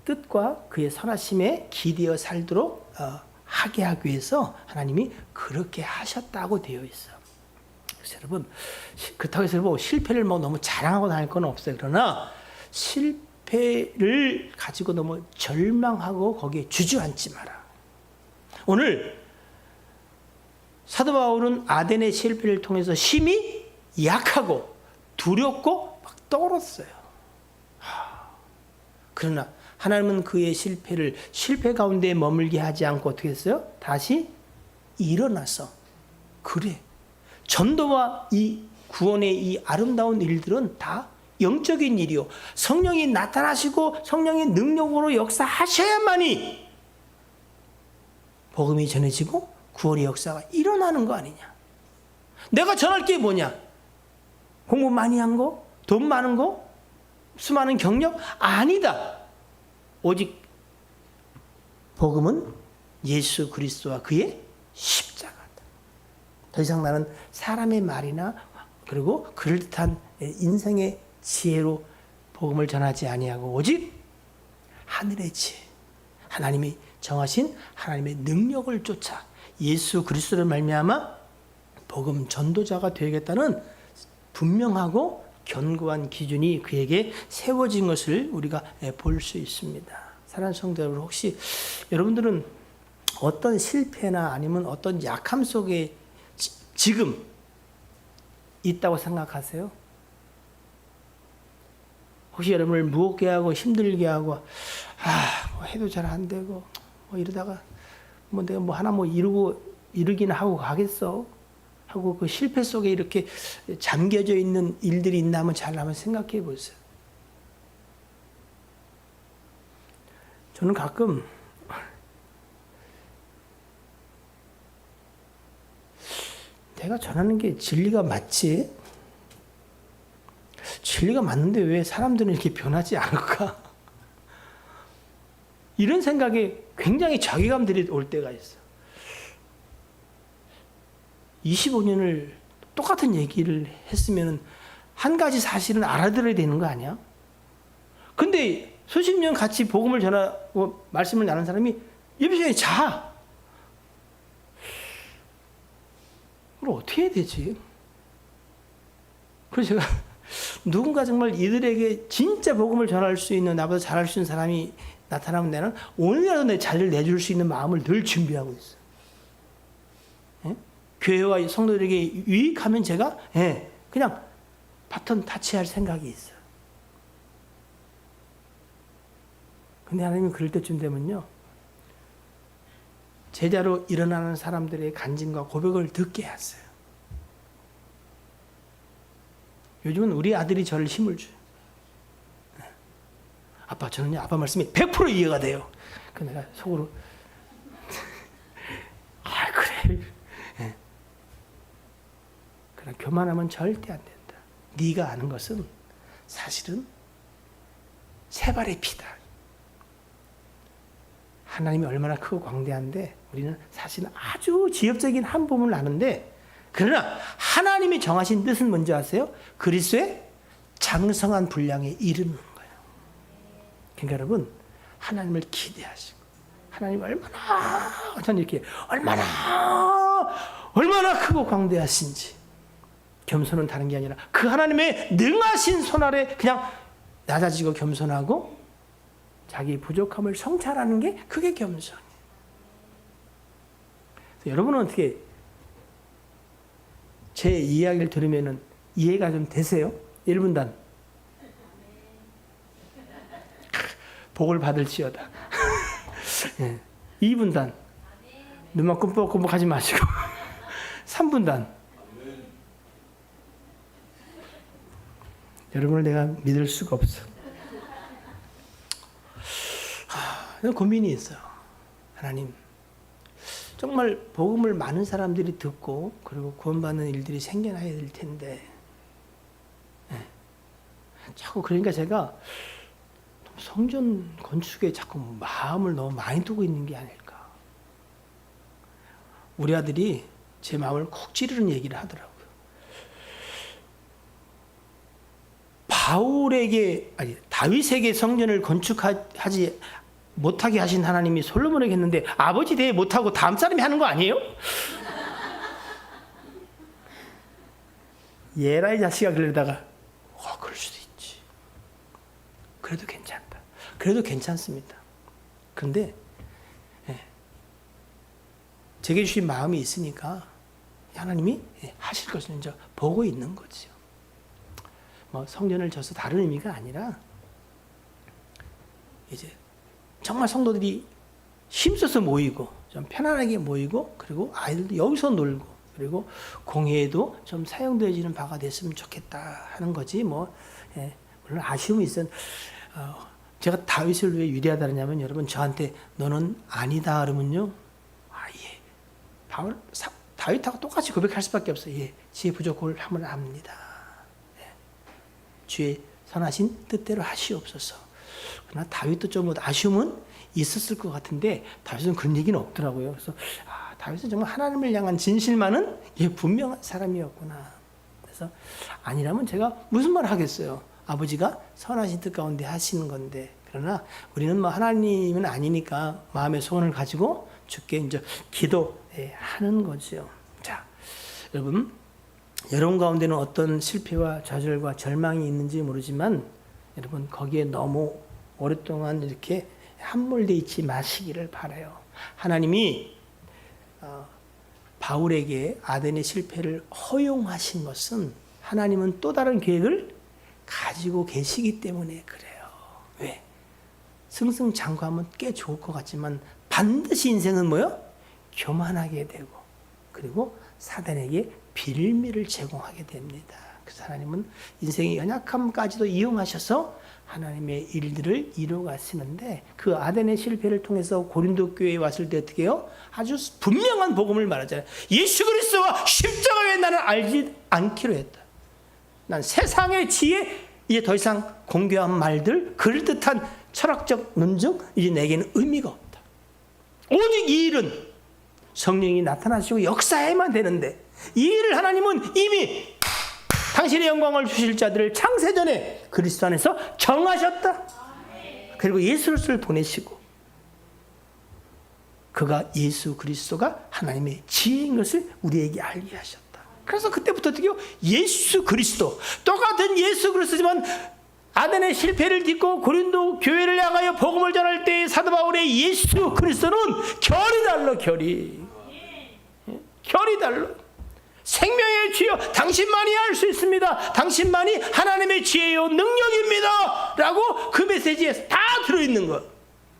뜻과 그의 선하심에 기대어 살도록 하게 하기 위해서 하나님이 그렇게 하셨다고 되어 있어요. 그래서 여러분, 그렇다고 해서 뭐 실패를 뭐 너무 자랑하고 다닐 건 없어요. 그러나 실패를 가지고 너무 절망하고 거기에 주저앉지 마라. 오늘 사도 바울은 아덴의 실패를 통해서 심히 약하고 두렵고 막 떨었어요. 그러나 하나님은 그의 실패 가운데 머물게 하지 않고 어떻게 했어요? 다시 일어나서 그래. 전도와 이 구원의 이 아름다운 일들은 다 영적인 일이요. 성령이 나타나시고 성령의 능력으로 역사하셔야만이 복음이 전해지고 구원의 역사가 일어나는 거 아니냐. 내가 전할 게 뭐냐? 공부 많이 한 거? 돈 많은 거? 수많은 경력? 아니다. 오직 복음은 예수 그리스도와 그의 십자가다. 더 이상 나는 사람의 말이나 그리고 그럴듯한 인생의 지혜로 복음을 전하지 아니하고 오직 하늘의 지혜, 하나님이 정하신 하나님의 능력을 쫓아 예수 그리스도를 말미암아 복음 전도자가 되겠다는 분명하고 견고한 기준이 그에게 세워진 것을 우리가 볼 수 있습니다. 사랑하는 성도 여러분, 혹시 여러분들은 어떤 실패나 아니면 어떤 약함 속에 지금 있다고 생각하세요? 혹시 여러분을 무겁게 하고 힘들게 하고 뭐 해도 잘 안 되고 뭐 이러다가 뭐 내가 뭐 하나 뭐 이루기는 하고 가겠어 하고 그 실패 속에 이렇게 잠겨져 있는 일들이 있나 하면 잘 한번 생각해 보세요. 저는 가끔 내가 전하는 게 진리가 맞지? 진리가 맞는데 왜 사람들은 이렇게 변하지 않을까? 이런 생각에 굉장히 자괴감들이 올 때가 있어. 25년을 똑같은 얘기를 했으면 한 가지 사실은 알아들어야 되는 거 아니야? 근데 수십 년 같이 복음을 전하고 말씀을 나눈 사람이 예배시간에 자. 그럼 어떻게 해야 되지? 그래서 제가 누군가 정말 이들에게 진짜 복음을 전할 수 있는 나보다 잘할 수 있는 사람이 나타나면 나는 오늘이라도 내 자리를 내줄 수 있는 마음을 늘 준비하고 있어요. 예? 교회와 성도들에게 유익하면 제가 그냥 바톤 타치할 생각이 있어요. 근데 하나님은 그럴 때쯤 되면요, 제자로 일어나는 사람들의 간증과 고백을 듣게 하세요. 요즘은 우리 아들이 저를 힘을 줘요. 아빠, 저는요, 아빠 말씀이 100% 이해가 돼요. 그 내가 속으로, 그래. 네. 그러나 교만하면 절대 안 된다. 네가 아는 것은 사실은 세 발의 피다. 하나님이 얼마나 크고 광대한데 우리는 사실은 아주 지엽적인 한 부분을 아는데, 그러나 하나님이 정하신 뜻은 뭔지 아세요? 그리스도의 장성한 분량에 이르는 거예요. 그러니까 여러분, 하나님을 기대하시고 하나님 얼마나 저는 이렇게 얼마나 크고 광대하신지 겸손은 다른 게 아니라 그 하나님의 능하신 손 아래 그냥 낮아지고 겸손하고 자기 부족함을 성찰하는 게 그게 겸손이에요. 여러분은 어떻게 제 이야기를 들으면 이해가 좀 되세요? 1분단. 복을 받을지어다. 2분단. 눈만 끔뻑끔뻑 하지 마시고. 3분단. 여러분을 내가 믿을 수가 없어. 고민이 있어요. 하나님, 정말 복음을 많은 사람들이 듣고 그리고 구원받는 일들이 생겨나야 될 텐데, 자꾸 그러니까 제가 성전 건축에 자꾸 마음을 너무 많이 두고 있는 게 아닐까. 우리 아들이 제 마음을 콕 찌르는 얘기를 하더라고요. 다윗에게 성전을 건축하지 못하게 하신 하나님이 솔로몬에게 했는데 아버지 대에 못하고 다음 사람이 하는 거 아니에요? 얘라 이 자식아 그러다가 그럴 수도 있지. 그래도 괜찮다. 그래도 괜찮습니다. 그런데 제게 주신 마음이 있으니까 하나님이 하실 것을 이제 보고 있는 거죠. 뭐 성전을 져서 다른 의미가 아니라 이제 정말 성도들이 힘써서 모이고 좀 편안하게 모이고 그리고 아이들도 여기서 놀고 그리고 공회에도 좀 사용되어지는 바가 됐으면 좋겠다 하는 거지. 뭐 물론 아쉬움이 있어. 제가 다윗을 왜 위대하다 그러냐면 여러분 저한테 너는 아니다 그러면요. 다윗하고 똑같이 고백할 수밖에 없어요. 지혜 부족을 함을 압니다. 주의 선하신 뜻대로 하시옵소서. 그러나 다윗도 좀 아쉬움은 있었을 것 같은데 다윗은 그런 얘기는 없더라고요. 그래서 다윗은 정말 하나님을 향한 진실만은 분명한 사람이었구나. 그래서 아니라면 제가 무슨 말을 하겠어요. 아버지가 선하신 뜻 가운데 하시는 건데. 그러나 우리는 뭐 하나님은 아니니까 마음의 소원을 가지고 주께 이제 기도하는 거죠. 자, 여러분 가운데는 어떤 실패와 좌절과 절망이 있는지 모르지만 여러분 거기에 너무 오랫동안 이렇게 함몰되어 있지 마시기를 바라요. 하나님이 바울에게 아덴의 실패를 허용하신 것은 하나님은 또 다른 계획을 가지고 계시기 때문에 그래요. 왜? 승승장구하면 꽤 좋을 것 같지만 반드시 인생은 뭐요? 교만하게 되고 그리고 사단에게 빌미를 제공하게 됩니다. 그래서 하나님은 인생의 연약함까지도 이용하셔서 하나님의 일들을 이루어가시는데 그 아덴의 실패를 통해서 고린도 교회에 왔을 때 어떻게 해요? 아주 분명한 복음을 말하잖아요. 예수 그리스도와 십자가 외에 나는 알지 않기로 했다. 난 세상의 지혜 이제 더 이상 공교한 말들 그럴듯한 철학적 논증 이제 내게는 의미가 없다. 오직 이 일은 성령이 나타나시고 역사해야만 되는데 이 일을 하나님은 이미 당신의 영광을 주실 자들을 창세전에 그리스도 안에서 정하셨다. 그리고 예수를 보내시고 그가 예수 그리스도가 하나님의 지혜인 것을 우리에게 알게 하셨다. 그래서 그때부터 어떻게 해요? 예수 그리스도 똑같은 예수 그리스도지만 아덴의 실패를 딛고 고린도 교회를 향하여 복음을 전할 때 사도 바울의 예수 그리스도는 결이 달라. 결이 달라. 생명의 주여 당신만이 할 수 있습니다. 당신만이 하나님의 지혜요 능력입니다 라고 그 메시지에 다 들어있는 거야.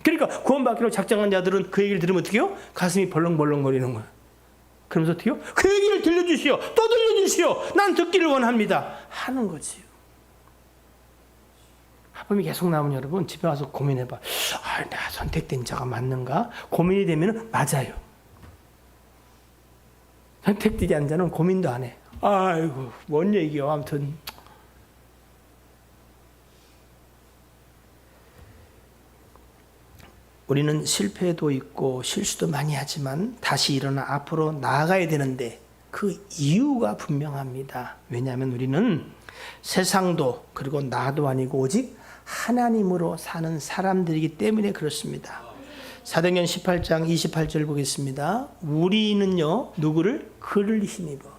그러니까 구원받기로 작정한 자들은 그 얘기를 들으면 어떻게 해요? 가슴이 벌렁벌렁거리는 거야. 그러면서 어떻게 해요? 그 얘기를 들려주시오. 또 들려주시오. 난 듣기를 원합니다 하는 거지요. 하품이 계속 나오면 여러분 집에 와서 고민해봐. 내가 선택된 자가 맞는가? 고민이 되면 맞아요. 선택되지 않은 자는 고민도 안 해. 아이고 뭔 얘기요. 아무튼 우리는 실패도 있고 실수도 많이 하지만 다시 일어나 앞으로 나아가야 되는데 그 이유가 분명합니다. 왜냐하면 우리는 세상도 그리고 나도 아니고 오직 하나님으로 사는 사람들이기 때문에 그렇습니다. 사도행전 18장 28절 보겠습니다. 우리는요 누구를? 그를 힘입어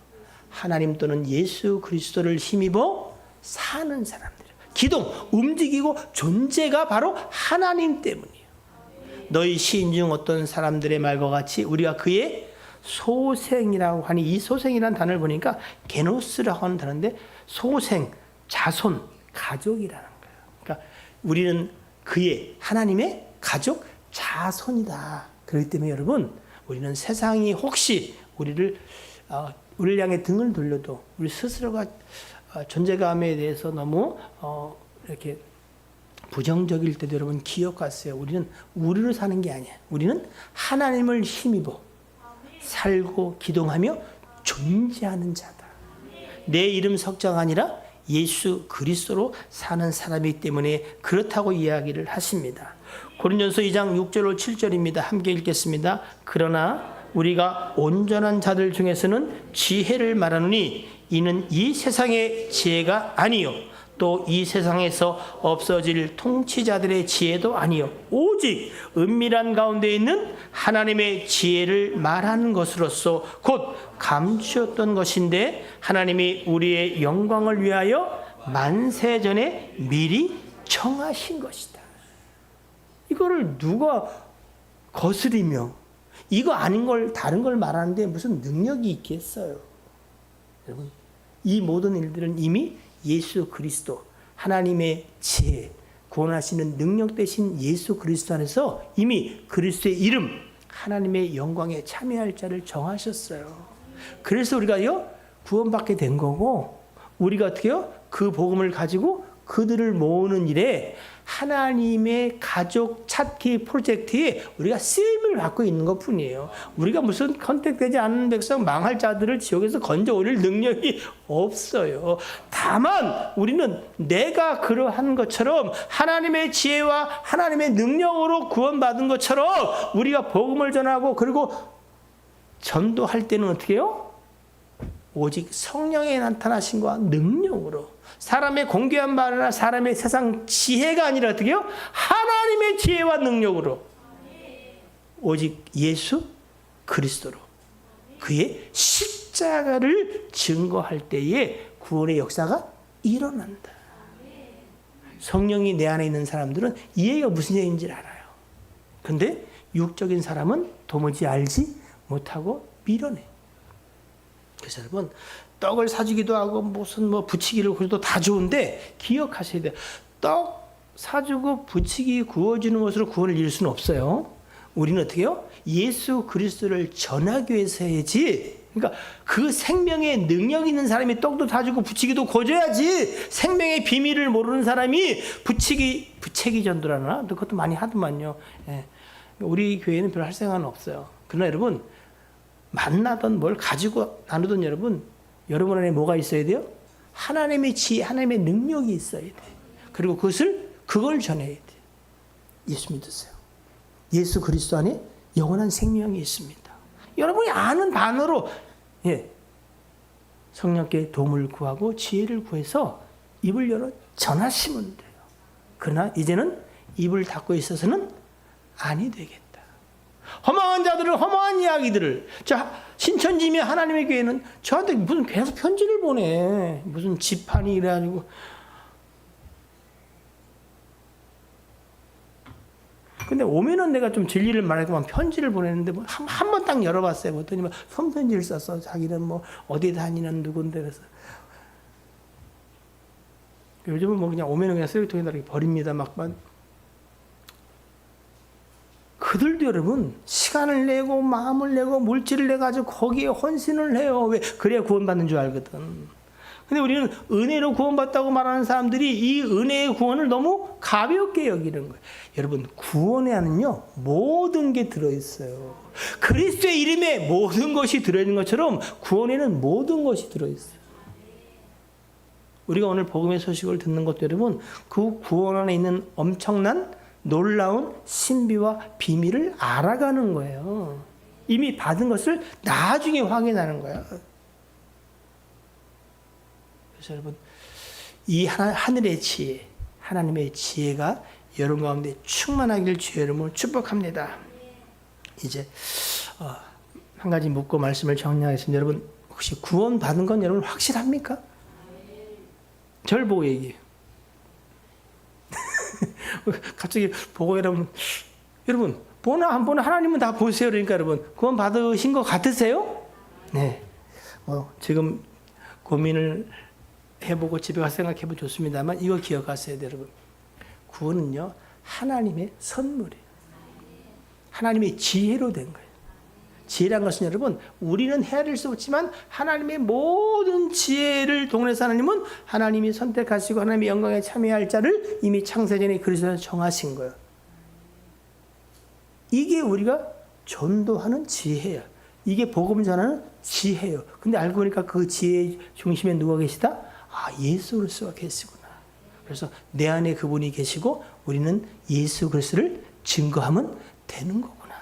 하나님 또는 예수 그리스도를 힘입어 사는 사람들. 기동, 움직이고 존재가 바로 하나님 때문이에요. 너희 시인 중 어떤 사람들의 말과 같이 우리가 그의 소생이라고 하니 이 소생이라는 단어를 보니까 게노스라고 하는 단어인데 소생, 자손, 가족이라는 거예요. 그러니까 우리는 그의 하나님의 가족, 자손이다. 그렇기 때문에 여러분 우리는 세상이 혹시 우리를 향해 등을 돌려도 우리 스스로가 존재감에 대해서 너무 이렇게 부정적일 때도 여러분 기억하세요. 우리는 우리로 사는 게 아니야. 우리는 하나님을 힘입어 살고 기동하며 존재하는 자다. 내 이름 석자가 아니라 예수 그리스도로 사는 사람이기 때문에 그렇다고 이야기를 하십니다. 고린도전서 2장 6절 7절입니다. 함께 읽겠습니다. 그러나 우리가 온전한 자들 중에서는 지혜를 말하노니 이는 이 세상의 지혜가 아니요 또 이 세상에서 없어질 통치자들의 지혜도 아니요 오직 은밀한 가운데 있는 하나님의 지혜를 말하는 것으로서 곧 감추었던 것인데 하나님이 우리의 영광을 위하여 만세전에 미리 정하신 것이다. 이거를 누가 거스리며 이거 아닌 걸 다른 걸 말하는데 무슨 능력이 있겠어요? 여러분 이 모든 일들은 이미 예수 그리스도 하나님의 지혜 구원하시는 능력 되신 예수 그리스도 안에서 이미 그리스도의 이름 하나님의 영광에 참여할 자를 정하셨어요. 그래서 우리가요 구원받게 된 거고 우리가 어떻게 해요? 그 복음을 가지고 그들을 모으는 일에 하나님의 가족 찾기 프로젝트에 우리가 쓰임을 받고 있는 것 뿐이에요. 우리가 무슨 컨택되지 않은 백성 망할 자들을 지옥에서 건져 올릴 능력이 없어요. 다만 우리는 내가 그러한 것처럼 하나님의 지혜와 하나님의 능력으로 구원받은 것처럼 우리가 복음을 전하고 그리고 전도할 때는 어떻게 해요? 오직 성령의 나타나신 것과 능력으로 사람의 공개한 말이나 사람의 세상 지혜가 아니라 어떻게 해요? 하나님의 지혜와 능력으로 오직 예수 그리스도로 그의 십자가를 증거할 때에 구원의 역사가 일어난다. 성령이 내 안에 있는 사람들은 이 얘기가 무슨 얘기인지 알아요. 그런데 육적인 사람은 도무지 알지 못하고 밀어내. 그래서 여러분 떡을 사주기도 하고 무슨 뭐 부치기를 그래도 다 좋은데 기억하셔야 돼요. 떡 사주고 부치기 구워주는 것으로 구원을 이룰 수는 없어요. 우리는 어떻게 해요? 예수 그리스도를 전하기 위해서 해야지. 그러니까 그 생명의 능력 있는 사람이 떡도 사주고 부치기도 거줘야지. 생명의 비밀을 모르는 사람이 부채기 전도라나 그것도 많이 하더만요. 예. 우리 교회는 별 할 생각은 없어요. 그러나 여러분 만나던 뭘 가지고 나누던 여러분 안에 뭐가 있어야 돼요? 하나님의 지혜, 하나님의 능력이 있어야 돼요. 그리고 그걸 전해야 돼요. 예수 믿으세요. 예수 그리스도 안에 영원한 생명이 있습니다. 여러분이 아는 단어로 성령께 도움을 구하고 지혜를 구해서 입을 열어 전하시면 돼요. 그러나 이제는 입을 닫고 있어서는 아니 되겠다. 허망한 자들을 허망한 이야기들을 신천지미 하나님의 교회는 저한테 무슨 계속 편지를 보내. 무슨 지판이 이래가지고 근데 오면은 내가 좀 진리를 말하고만 편지를 보내는데 뭐 한 번 딱 열어봤어요. 그랬더니 뭐 손편지를 썼어. 자기는 뭐 어디 다니는 누군데 그래서 요즘은 뭐 그냥 오면은 그냥 쓰레기통에다 이렇게 버립니다. 막만 그들도 여러분 시간을 내고 마음을 내고 물질을 내 가지고 거기에 헌신을 해요. 왜? 그래야 구원받는 줄 알거든. 근데 우리는 은혜로 구원받다고 말하는 사람들이 이 은혜의 구원을 너무 가볍게 여기는 거예요. 여러분 구원에 안은요 모든 게 들어있어요. 그리스도의 이름에 모든 것이 들어있는 것처럼 구원에는 모든 것이 들어있어요. 우리가 오늘 복음의 소식을 듣는 것도 여러분 그 구원 안에 있는 엄청난 놀라운 신비와 비밀을 알아가는 거예요. 이미 받은 것을 나중에 확인하는 거예요. 그래서 여러분 이 하늘의 지혜, 하나님의 지혜가 여러분 가운데 충만하길 주의 이름으로 축복합니다. 이제 한 가지 묻고 말씀을 정리하겠습니다. 여러분 혹시 구원 받은 건 여러분 확실합니까? 절 보고 얘기해요. 갑자기 보고 여러분 보나 안 보나 하나님은 다 보세요. 그러니까 여러분 구원 받으신 것 같으세요? 네. 지금 고민을 해보고 집에 가서 생각해보면 좋습니다만 이거 기억하세요, 여러분. 구원은요 하나님의 선물이에요. 하나님의 지혜로 된 거예요. 지혜란 것은 여러분 우리는 헤아릴 수 없지만 하나님의 모든 지혜를 동원해서 하나님은 하나님이 선택하시고 하나님의 영광에 참여할 자를 이미 창세전에 그리스도에 정하신 거예요. 이게 우리가 전도하는 지혜야. 이게 복음 전하는 지혜예요. 근데 알고 보니까 그 지혜의 중심에 누가 계시다? 예수 그리스도가 계시구나. 그래서 내 안에 그분이 계시고 우리는 예수 그리스도를 증거하면 되는 거구나.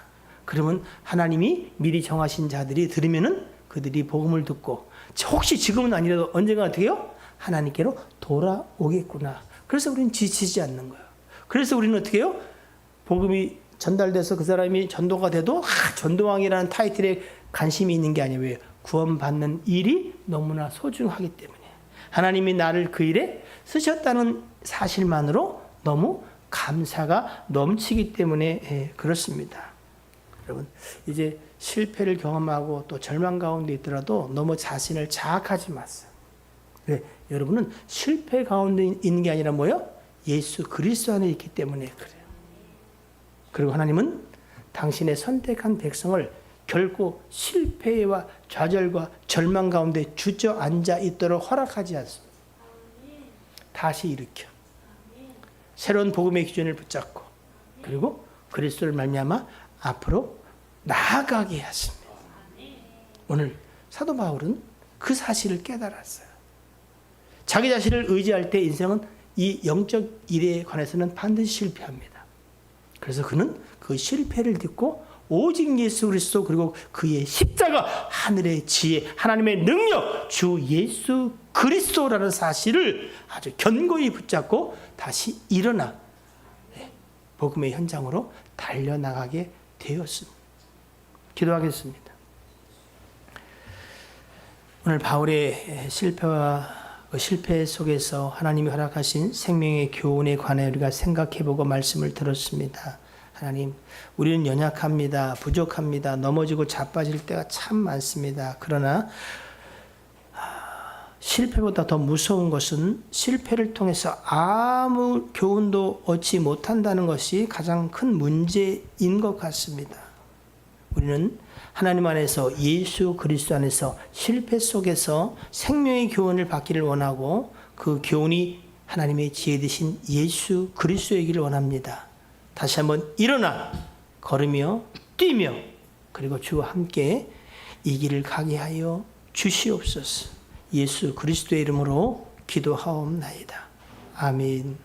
그러면 하나님이 미리 정하신 자들이 들으면은 그들이 복음을 듣고 혹시 지금은 아니라도 언젠가 어떻게 해요? 하나님께로 돌아오겠구나. 그래서 우리는 지치지 않는 거예요. 그래서 우리는 어떻게 해요? 복음이 전달돼서 그 사람이 전도가 돼도 전도왕이라는 타이틀에 관심이 있는 게 아니에요. 왜요? 구원받는 일이 너무나 소중하기 때문에 하나님이 나를 그 일에 쓰셨다는 사실만으로 너무 감사가 넘치기 때문에 그렇습니다. 여러분 이제 실패를 경험하고 또 절망 가운데 있더라도 너무 자신을 자학하지 마세요. 왜? 여러분은 실패 가운데 있는 게 아니라 뭐예요? 예수 그리스도 안에 있기 때문에 그래요. 그리고 하나님은 당신의 선택한 백성을 결코 실패와 좌절과 절망 가운데 주저앉아 있도록 허락하지 않습니다. 다시 일으켜 새로운 복음의 기준을 붙잡고 그리고 그리스도를 말미암아 앞으로 나아가게 하십니다. 오늘 사도 바울은 그 사실을 깨달았어요. 자기 자신을 의지할 때 인생은 이 영적 일에 관해서는 반드시 실패합니다. 그래서 그는 그 실패를 딛고 오직 예수 그리스도 그리고 그의 십자가 하늘의 지혜 하나님의 능력 주 예수 그리스도라는 사실을 아주 견고히 붙잡고 다시 일어나 복음의 현장으로 달려나가게 되었습니다. 기도하겠습니다. 오늘 바울의 실패 속에서 하나님이 허락하신 생명의 교훈에 관해 우리가 생각해보고 말씀을 들었습니다. 하나님, 우리는 연약합니다. 부족합니다. 넘어지고 자빠질 때가 참 많습니다. 그러나 실패보다 더 무서운 것은 실패를 통해서 아무 교훈도 얻지 못한다는 것이 가장 큰 문제인 것 같습니다. 우리는 하나님 안에서 예수 그리스도 안에서 실패 속에서 생명의 교훈을 받기를 원하고 그 교훈이 하나님의 지혜 되신 예수 그리스도이기를 원합니다. 다시 한번 일어나 걸으며 뛰며 그리고 주와 함께 이 길을 가게 하여 주시옵소서. 예수 그리스도의 이름으로 기도하옵나이다. 아멘.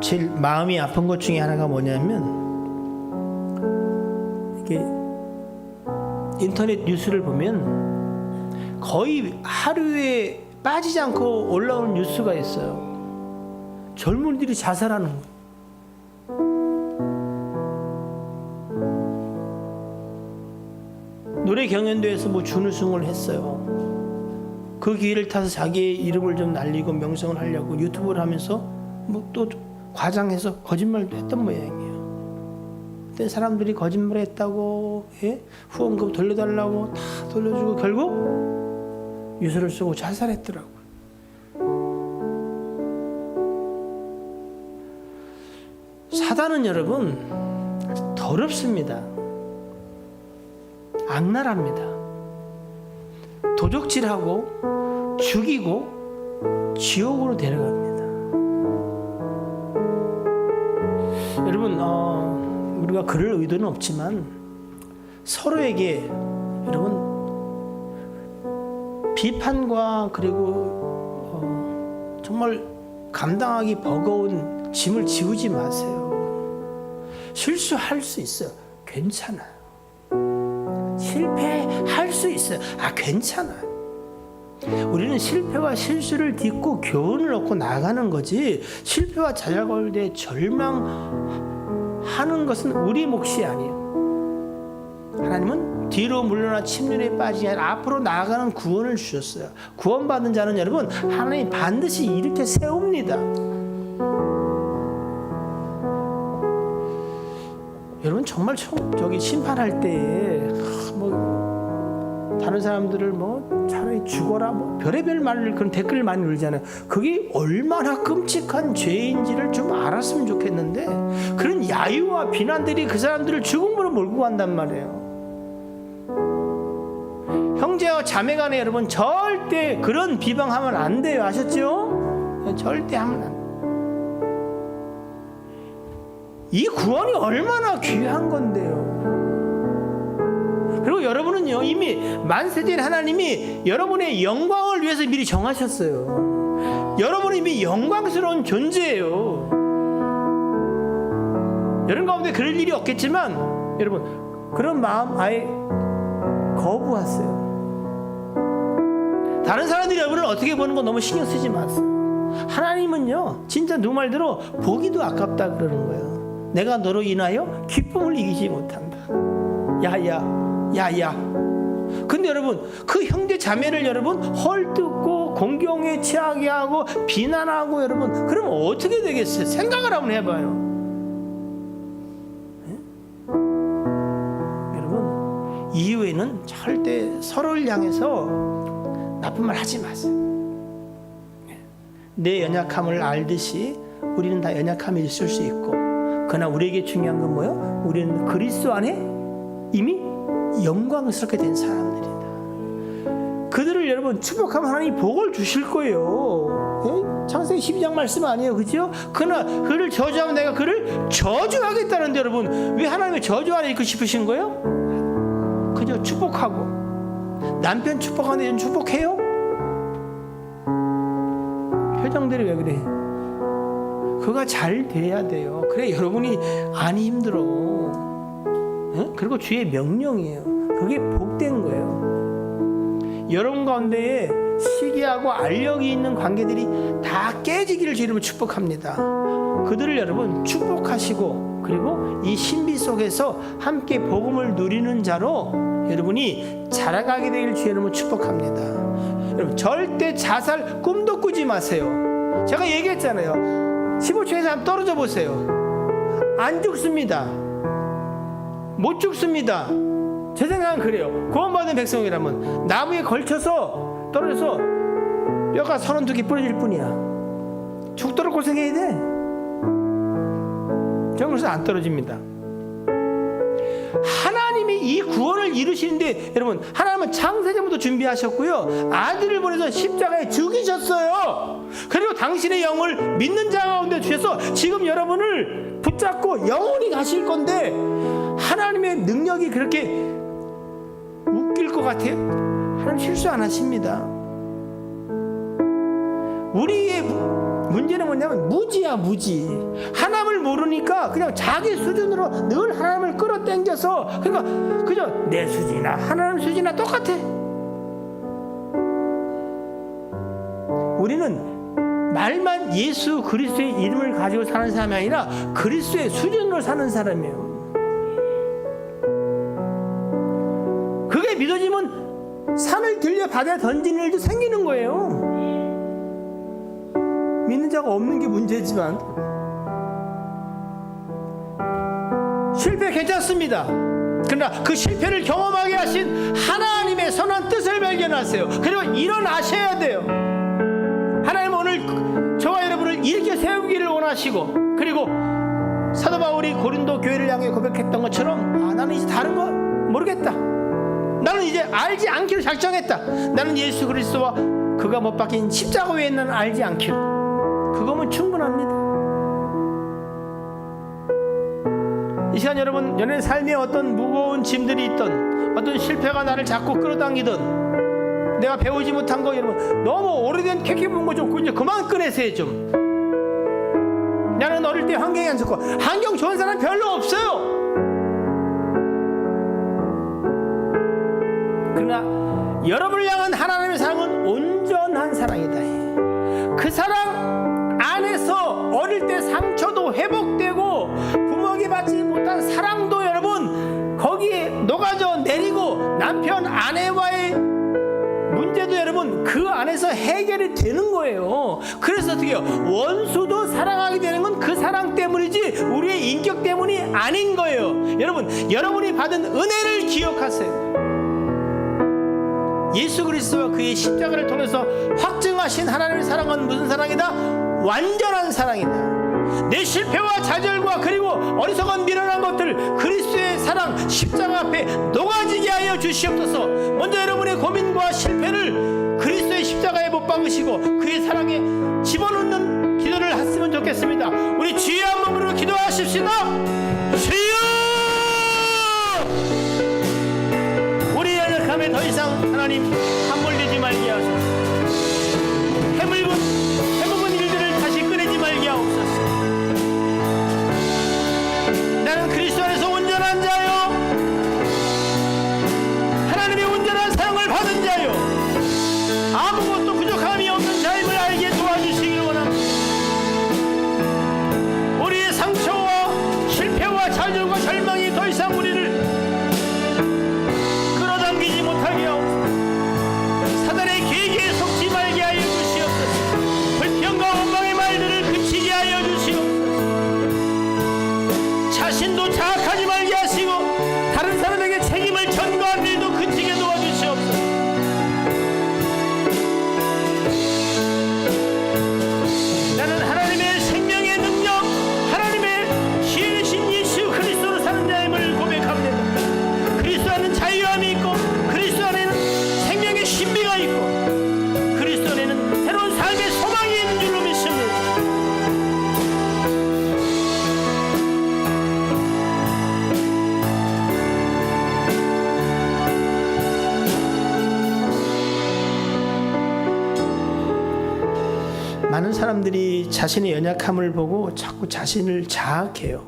제일 마음이 아픈 것 중에 하나가 뭐냐면 이게 인터넷 뉴스를 보면 거의 하루에 빠지지 않고 올라오는 뉴스가 있어요. 젊은이들이 자살하는 거예요. 노래 경연대회에서 뭐 준우승을 했어요. 그 기회를 타서 자기의 이름을 좀 날리고 명성을 하려고 유튜브를 하면서 뭐 또 과장해서 거짓말도 했던 모양이에요. 그때 사람들이 거짓말했다고 후원금 돌려달라고 다 돌려주고 결국 유서를 쓰고 자살했더라고요. 사단은 여러분 더럽습니다. 악랄합니다. 도적질하고 죽이고 지옥으로 데려갑니다. 여러분 우리가 그럴 의도는 없지만 서로에게 여러분 비판과 그리고 정말 감당하기 버거운 짐을 지우지 마세요. 실수할 수 있어요. 괜찮아요. 실패할 수 있어요. 괜찮아. 우리는 실패와 실수를 딛고 교훈을 얻고 나가는 거지, 실패와 좌절될 때 절망하는 것은 우리 몫이 아니에요. 하나님은 뒤로 물러나 침륜에 빠지지 않아 앞으로 나아가는 구원을 주셨어요. 구원받은 자는 여러분 하나님이 반드시 일으켜 세웁니다. 여러분 정말 저기 심판할 때에 다른 사람들을 차라리 죽어라 별의별 말을 그런 댓글을 많이 올리잖아요. 그게 얼마나 끔찍한 죄인지를 좀 알았으면 좋겠는데 그런 야유와 비난들이 그 사람들을 죽음으로 몰고 간단 말이에요. 형제와 자매간에 여러분 절대 그런 비방하면 안 돼요. 아셨죠? 절대 하면 안 돼요. 이 구원이 얼마나 귀한 건데요. 그리고 여러분은요 이미 만세된 하나님이 여러분의 영광을 위해서 미리 정하셨어요. 여러분은 이미 영광스러운 존재예요. 여러분 가운데 그럴 일이 없겠지만 여러분 그런 마음 아예 거부하세요. 다른 사람들이 여러분을 어떻게 보는 거 너무 신경 쓰지 마세요. 하나님은요 진짜 누구 말대로 보기도 아깝다 그러는 거예요. 내가 너로 인하여 기쁨을 이기지 못한다. 야야. 근데 여러분 그 형제 자매를 여러분 헐뜯고 공경에 취하게 하고 비난하고 여러분 그러면 어떻게 되겠어요? 생각을 한번 해봐요. 네? 여러분 이후에는 절대 서로를 향해서 나쁜 말 하지 마세요. 내 연약함을 알듯이 우리는 다 연약함이 있을 수 있고, 그러나 우리에게 중요한 건 뭐예요? 우리는 그리스도 안에 이미 영광스럽게 된 사람들이다. 그들을 여러분 축복하면 하나님이 복을 주실 거예요. 예? 창세기 12장 말씀 아니에요, 그죠? 그러나 그를 저주하면 내가 그를 저주하겠다는데 여러분 왜 하나님의 저주 안에 있고 싶으신 거예요? 그저 축복하고. 남편 축복하는데 좀 축복해요? 표정들이 왜 그래? 그가 잘 돼야 돼요. 그래 여러분이 안 힘들어. 응? 그리고 주의 명령이에요. 그게 복된 거예요. 여러분 가운데에 시기하고 알력이 있는 관계들이 다 깨지기를 주님을 축복합니다. 그들을 여러분 축복하시고, 그리고 이 신비 속에서 함께 복음을 누리는 자로 여러분이 자라가게 되기를 주님을 축복합니다. 여러분 절대 자살 꿈도 꾸지 마세요. 제가 얘기했잖아요. 15층에서 한번 떨어져 보세요. 안 죽습니다. 못 죽습니다. 제 생각은 그래요. 구원받은 백성이라면 나무에 걸쳐서 떨어져서 뼈가 32개 부러질 뿐이야. 죽도록 고생해야 돼. 저는 그래서 안 떨어집니다. 하나님이 이 구원을 이루시는데 여러분 하나님은 창세전부터 준비하셨고요, 아들을 보내서 십자가에 죽이셨어요. 그리고 당신의 영을 믿는 자 가운데 주셔서 지금 여러분을 붙잡고 영원히 가실 건데, 하나님의 능력이 그렇게 웃길 것 같아요? 하나님 실수 안 하십니다. 우리의 문제는 뭐냐면 무지야, 무지. 하나님을 모르니까 그냥 자기 수준으로 늘 하나님을 끌어당겨서, 그러니까 그저 내 수준이나 하나님 수준이나 똑같아. 우리는 말만 예수 그리스도의 이름을 가지고 사는 사람이 아니라 그리스도의 수준으로 사는 사람이에요. 그게 믿어지면 산을 들려 바다에 던지는 일도 생기는 거예요. 믿는 자가 없는 게 문제지만, 실패 괜찮습니다. 그러나 그 실패를 경험하게 하신 하나님의 선한 뜻을 발견하세요. 그리고 일어나셔야 돼요. 하나님은 오늘 저와 여러분을 일으켜 세우기를 원하시고, 그리고 사도 바울이 고린도 교회를 향해 고백했던 것처럼, 나는 이제 다른 거 모르겠다. 나는 이제 알지 않기로 작정했다. 나는 예수 그리스도와 그가 못 박힌 십자가 외에 나는 알지 않기로. 그거면 충분합니다. 이 시간 여러분, 연애 삶에 어떤 무거운 짐들이 있던, 어떤 실패가 나를 자꾸 끌어당기던, 내가 배우지 못한 거 여러분 너무 오래된 캐캐 본 거 좀 이제 그만 꺼내세요. 좀 나는 어릴 때 환경이 안 좋고, 환경 좋은 사람 별로 없어요. 그리고 그러나 여러분을 향한 하나님의 사랑은 온전한 사랑이다. 그 사랑 안에서 어릴 때 상처도 회복되고 부모에게 받지 못한 사랑도 여러분 거기에 녹아져 내리고 남편 아내와의 문제도 여러분 그 안에서 해결이 되는 거예요. 그래서 어떻게 해요? 원수도 사랑하게 되는 건 그 사랑 때문이지 우리의 인격 때문이 아닌 거예요. 여러분, 여러분이 받은 은혜를 기억하세요. 예수 그리스도와 그의 십자가를 통해서 확증하신 하나님의 사랑은 무슨 사랑이다? 완전한 사랑이다. 내 실패와 좌절과 그리고 어리석은 미련한 것들 그리스도의 사랑 십자가 앞에 녹아지게 하여 주시옵소서. 먼저 여러분의 고민과 실패를 그리스도의 십자가에 못 박으시고 그의 사랑에 집어넣는 기도를 했으면 좋겠습니다. 우리 주여 한 몸으로 기도하십시다. 주여! 우리 연약함에 더 이상 하나님 함몰되지 말게 하소서. 해묵은 일들을 다시 꺼내지 말게 하옵소서. 나는 그리스도 안에서 온전한 자요, 하나님의 온전한 사랑을 받은 자요, 아무것도 부족함이 없는 자임을 알게 도와주시길 원합니다. 우리의 상처와 실패와 좌절과 절망이 더 이상 우리를 끌어당기지 못하게 하옵소서. 사단의 계기에 속지 말게 하여 주시옵소서. 불평과 원망의 말들을 그치게 하여 주시옵소서. 자신도 자학하지 말게 하시고 다른 사람에게 책임을 전가하는 일도 그치게 도와주시옵소서. 나는 하나님의 생명의 능력, 하나님의 지혜이신 예수 그리스도로 사는 자임을 고백합니다. 그리스도 안에는 자유함이 있고 그리스도 안에는 생명의 신비가 있고 그리스도 안에는 새로운 삶의 소망이 있는 줄로 믿습니다. 많은 사람들이 자신의 연약함을 보고 자꾸 자신을 자학해요.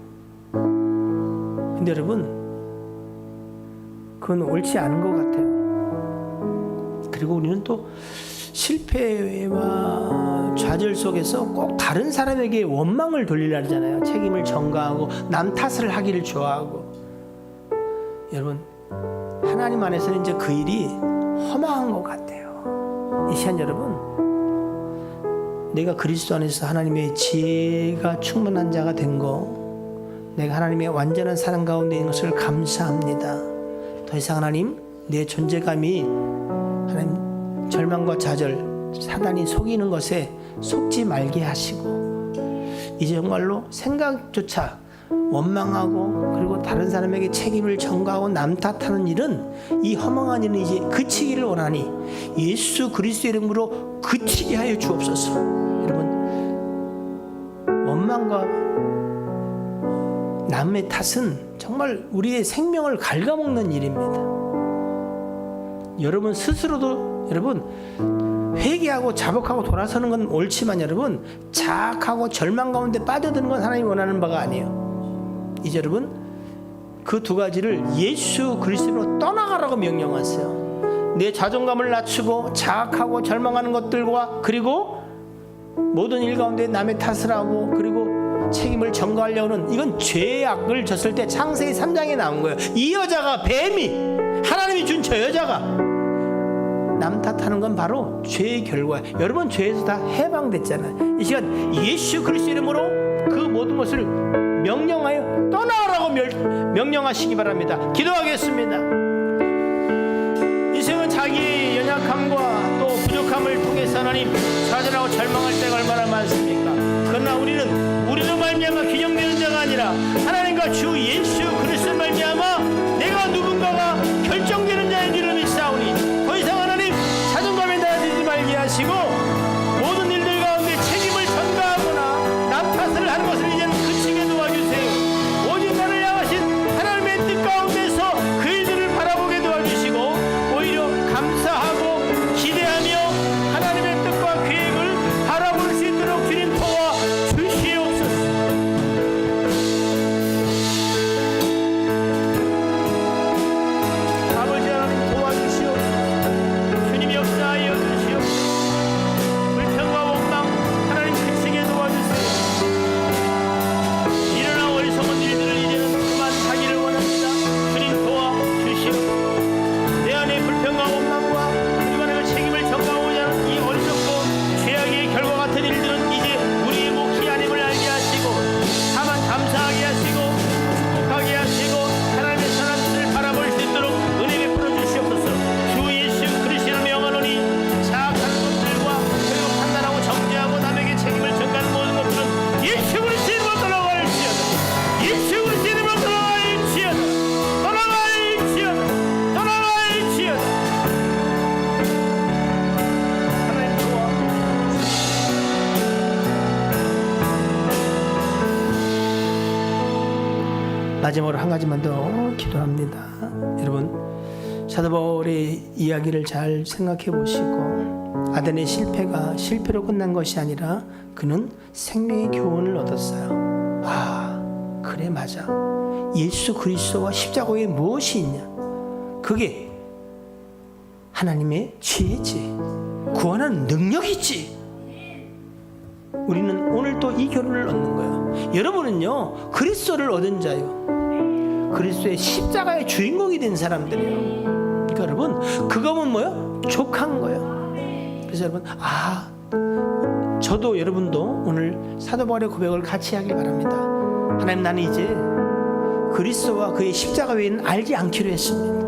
근데 여러분, 그건 옳지 않은 것 같아요. 그리고 우리는 또 실패와 좌절 속에서 꼭 다른 사람에게 원망을 돌리려 하잖아요. 책임을 전가하고 남 탓을 하기를 좋아하고. 여러분, 하나님 안에서는 이제 그 일이 허망한 것 같아요. 이 시간 여러분, 내가 그리스도 안에서 하나님의 지혜가 충만한 자가 된 거, 내가 하나님의 완전한 사랑 가운데 있는 것을 감사합니다. 더 이상 하나님, 내 존재감이 하나님 절망과 좌절, 사단이 속이는 것에 속지 말게 하시고 이제 정말로 생각조차 원망하고 그리고 다른 사람에게 책임을 전가하고 남 탓하는 일은, 이 허망한 일은 이제 그치기를 원하니 예수 그리스도의 이름으로 그치게 하여 주옵소서. 여러분, 원망과 남의 탓은 정말 우리의 생명을 갉아먹는 일입니다. 여러분 스스로도 여러분 회개하고 자복하고 돌아서는 건 옳지만 여러분 자학하고 절망 가운데 빠져드는 건 하나님이 원하는 바가 아니에요. 이제 여러분 그 두 가지를 예수 그리스도로 떠나가라고 명령하세요. 내 자존감을 낮추고 자학하고 절망하는 것들과 그리고 모든 일 가운데 남의 탓을 하고 그리고 책임을 전가하려는, 이건 죄악을 졌을 때 창세기 3장에 나온 거예요. 이 여자가, 뱀이, 하나님이 준 저 여자가 남 탓하는 건 바로 죄의 결과예요. 여러분 죄에서 다 해방됐잖아요. 이 시간 예수 그리스도 이름으로 그 모든 것을 명령하여 떠나라고 명령하시기 바랍니다. 기도하겠습니다. 인생은 자기 연약함과 또 부족함을 통해서 하나님 좌절하고 절망할 때가 얼마나 많습니까? 그러나 우리로 말미암아 기념되는 자가 아니라 하나님과 주 예수 그리스도 말미암아 내가 누군가가 결정되는 자인 줄을 믿사오니 더 이상 하나님 자존감에 낮아지지 말게 하시고 모든 일들 가운데 책임을 전가하거나 남 탓을 하는 것을 이제는 그치게 도와주세요. 오직 나를 향하신 하나님의 뜻 가운데서 그 일들을 바라보게 도와주시고 오히려 감사하고 기대하며 하나님의 뜻과 계획을 바라볼 수 있도록 주님 도와 주시옵소서. 아버지 마지막으로 한 가지만 더 기도합니다. 여러분, 사도 바울의 이야기를 잘 생각해 보시고 아덴의 실패가 실패로 끝난 것이 아니라 그는 생명의 교훈을 얻었어요. 아, 그래 맞아. 예수 그리스도와 십자가에 무엇이 있냐? 그게 하나님의 지혜지. 구원하는 능력이지. 우리는 오늘 또 이 교훈을 얻는 거예요. 여러분은요, 그리스도를 얻은 자요. 그리스도의 십자가의 주인공이 된 사람들이에요. 그러니까 여러분, 그거면 뭐요? 족한 거예요. 그래서 여러분, 저도 여러분도 오늘 사도 바울의 고백을 같이 하길 바랍니다. 하나님, 나는 이제 그리스도와 그의 십자가 외에는 알지 않기로 했습니다.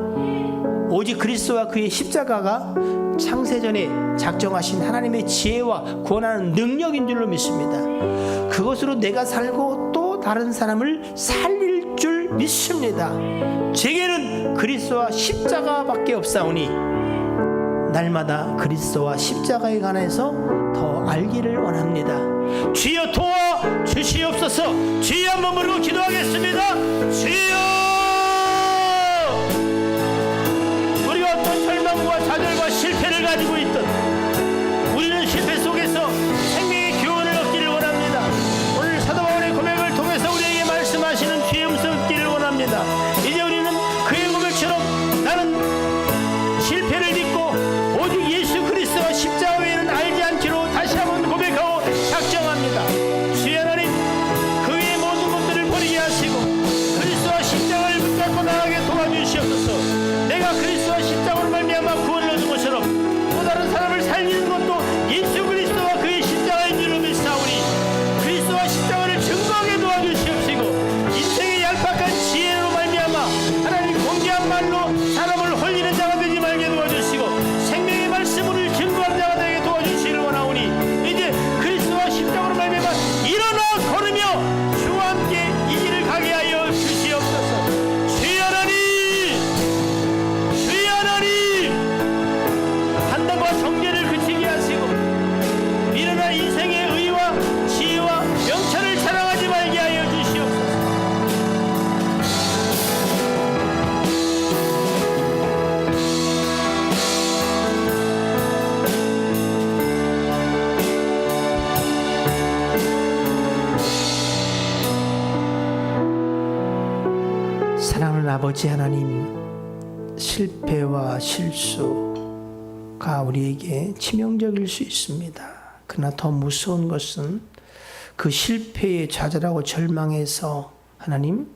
오직 그리스도와 그의 십자가가 창세전에 작정하신 하나님의 지혜와 구원하는 능력인 줄로 믿습니다. 그것으로 내가 살고 또 다른 사람을 살릴 줄 믿습니다. 제게는 그리스도와 십자가밖에 없사오니 날마다 그리스도와 십자가에 관해서 더 알기를 원합니다. 주여 도와 주시옵소서. 주여 한번 부르고 기도하겠습니다. 주여, 어떤 절망과 좌절과 실패를 가지고 있던 우리는 실패 속에서 생명의 교훈을 얻기를 원합니다. 오늘 사도 바울의 고백을 통해서 우리에게 말씀하시는 주의 음성 듣기를 원합니다. 이제 우리는 그의 고백처럼 나는 실패를 믿고 오직 예수 그리스도와 십자가 외에는 알지 않기로 다시 한번 고백하고 작정합니다. 주의 하나님, 그 외의 모든 것들을 버리게 하시고 그리스도와 십자가를 붙잡고 나아가게 도와주시옵소서. 내가 그리스도와 십자가로 말미암아 구원을 얻은 것처럼 또 다른 사람을 살리는 것도 예수 그리스도와 그의 십자가인 줄로 믿사오니 그리스도와 십자가를 증거하게 도와주시옵시고 인생의 얄팍한 지혜로 말미암아 하나님 공개한 말로 사람을 홀리는 자가 되지 말게 도와주시고 생명의 말씀을 증거하는 자가 되게 도와주시기를 원하오니 이제 그리스도와 십자가로 말미암아 일어나 걸으며 주와 함께 이 길을 가게 하여 주시옵소서. 주여 하나님, 판단과 정죄를 그치게 하시고 일어나 인생의 의와 지혜와 명철을 자랑하지 말게 하여 주시옵소서. 사랑하는 아버지 하나님, 실패와 실수가 우리에게 치명적일 수 있습니다. 그러나 더 무서운 것은 그 실패에 좌절하고 절망해서 하나님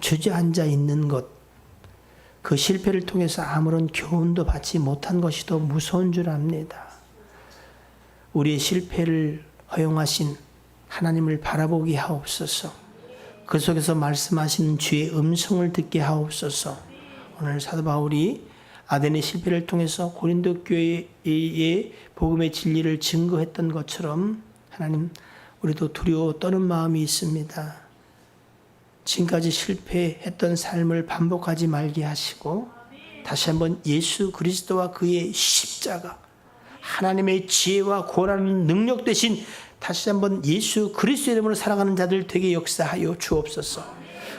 주저앉아 있는 것, 그 실패를 통해서 아무런 교훈도 받지 못한 것이 더 무서운 줄 압니다. 우리의 실패를 허용하신 하나님을 바라보게 하옵소서. 그 속에서 말씀하시는 주의 음성을 듣게 하옵소서. 오늘 사도 바울이 아덴의 실패를 통해서 고린도 교회의 복음의 진리를 증거했던 것처럼 하나님, 우리도 두려워 떠는 마음이 있습니다. 지금까지 실패했던 삶을 반복하지 말게 하시고 다시 한번 예수 그리스도와 그의 십자가, 하나님의 지혜와 구원하는 능력 대신 다시 한번 예수 그리스도의 이름으로 살아가는 자들 되게 역사하여 주옵소서.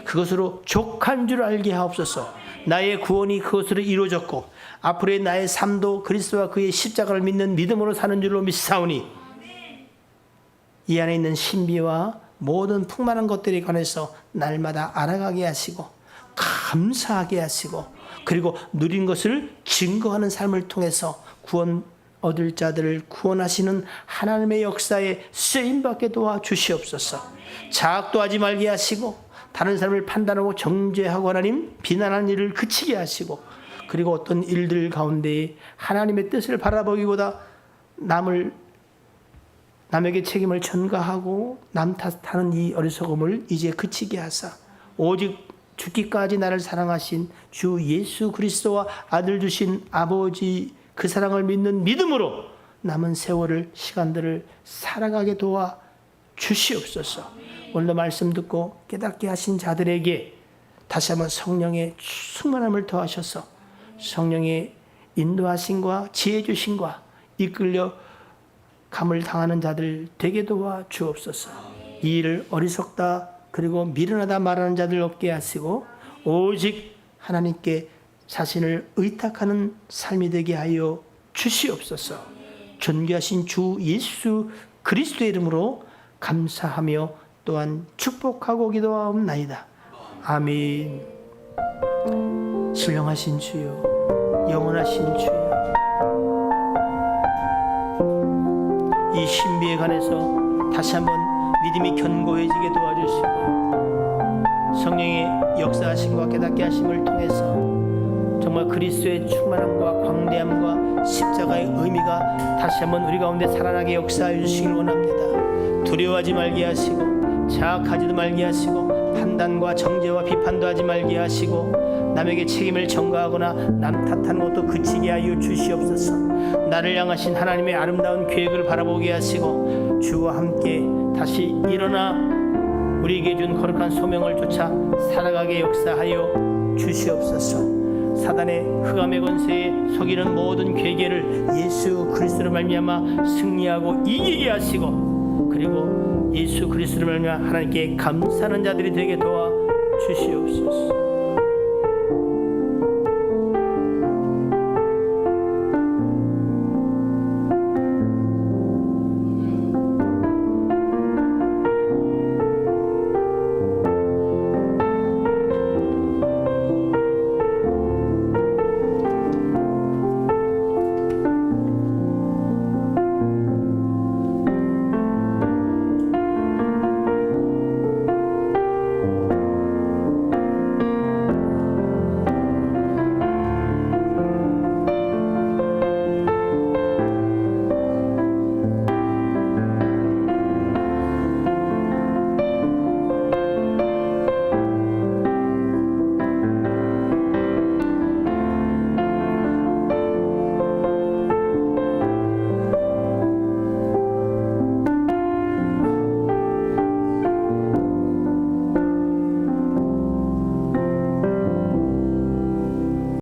그것으로 족한 줄 알게 하옵소서. 나의 구원이 그것으로 이루어졌고 앞으로의 나의 삶도 그리스도와 그의 십자가를 믿는 믿음으로 사는 줄로 믿사오니 이 안에 있는 신비와 모든 풍만한 것들에 관해서 날마다 알아가게 하시고 감사하게 하시고 그리고 누린 것을 증거하는 삶을 통해서 구원 얻을 자들을 구원하시는 하나님의 역사에 쓰임받게 도와주시옵소서. 자학도 하지 말게 하시고 다른 사람을 판단하고 정죄하고 하나님 비난하는 일을 그치게 하시고 그리고 어떤 일들 가운데 하나님의 뜻을 바라보기보다 남에게 책임을 전가하고 남 탓하는 이 어리석음을 이제 그치게 하사 오직 죽기까지 나를 사랑하신 주 예수 그리스도와 아들 주신 아버지 그 사랑을 믿는 믿음으로 남은 세월을 시간들을 살아가게 도와 주시옵소서. 오늘도 말씀 듣고 깨닫게 하신 자들에게 다시 한번 성령의 충만함을 더하셔서 성령의 인도하심과 지혜 주심과 이끌려 감을 당하는 자들 되게 도와 주옵소서. 이 일을 어리석다 그리고 미련하다 말하는 자들 없게 하시고 오직 하나님께 자신을 의탁하는 삶이 되게 하여 주시옵소서. 존귀하신 주 예수 그리스도의 이름으로 감사하며 또한 축복하고 기도하옵나이다. 아멘. 신령하신 주여, 영원하신 주여, 이 신비에 관해서 다시 한번 믿음이 견고해지게 도와주시고 성령의 역사하심과 깨닫게 하심을 통해서 정말 그리스도의 충만함과 광대함과 십자가의 의미가 다시 한번 우리 가운데 살아나게 역사해 주시길 원합니다. 두려워하지 말게 하시고 자학하지도 말게 하시고 판단과 정죄와 비판도 하지 말게 하시고 남에게 책임을 전가하거나 남 탓하는 것도 그치게 하여 주시옵소서. 나를 향하신 하나님의 아름다운 계획을 바라보게 하시고 주와 함께 다시 일어나 우리에게 준 거룩한 소명을 쫓아 살아가게 역사하여 주시옵소서. 사단의 흑암의 권세에 속이는 모든 괴계를 예수 그리스도로 말미암아 승리하고 이기게 하시고 그리고 예수 그리스도로 말미암아 하나님께 감사하는 자들이 되게 도와 주시옵소서.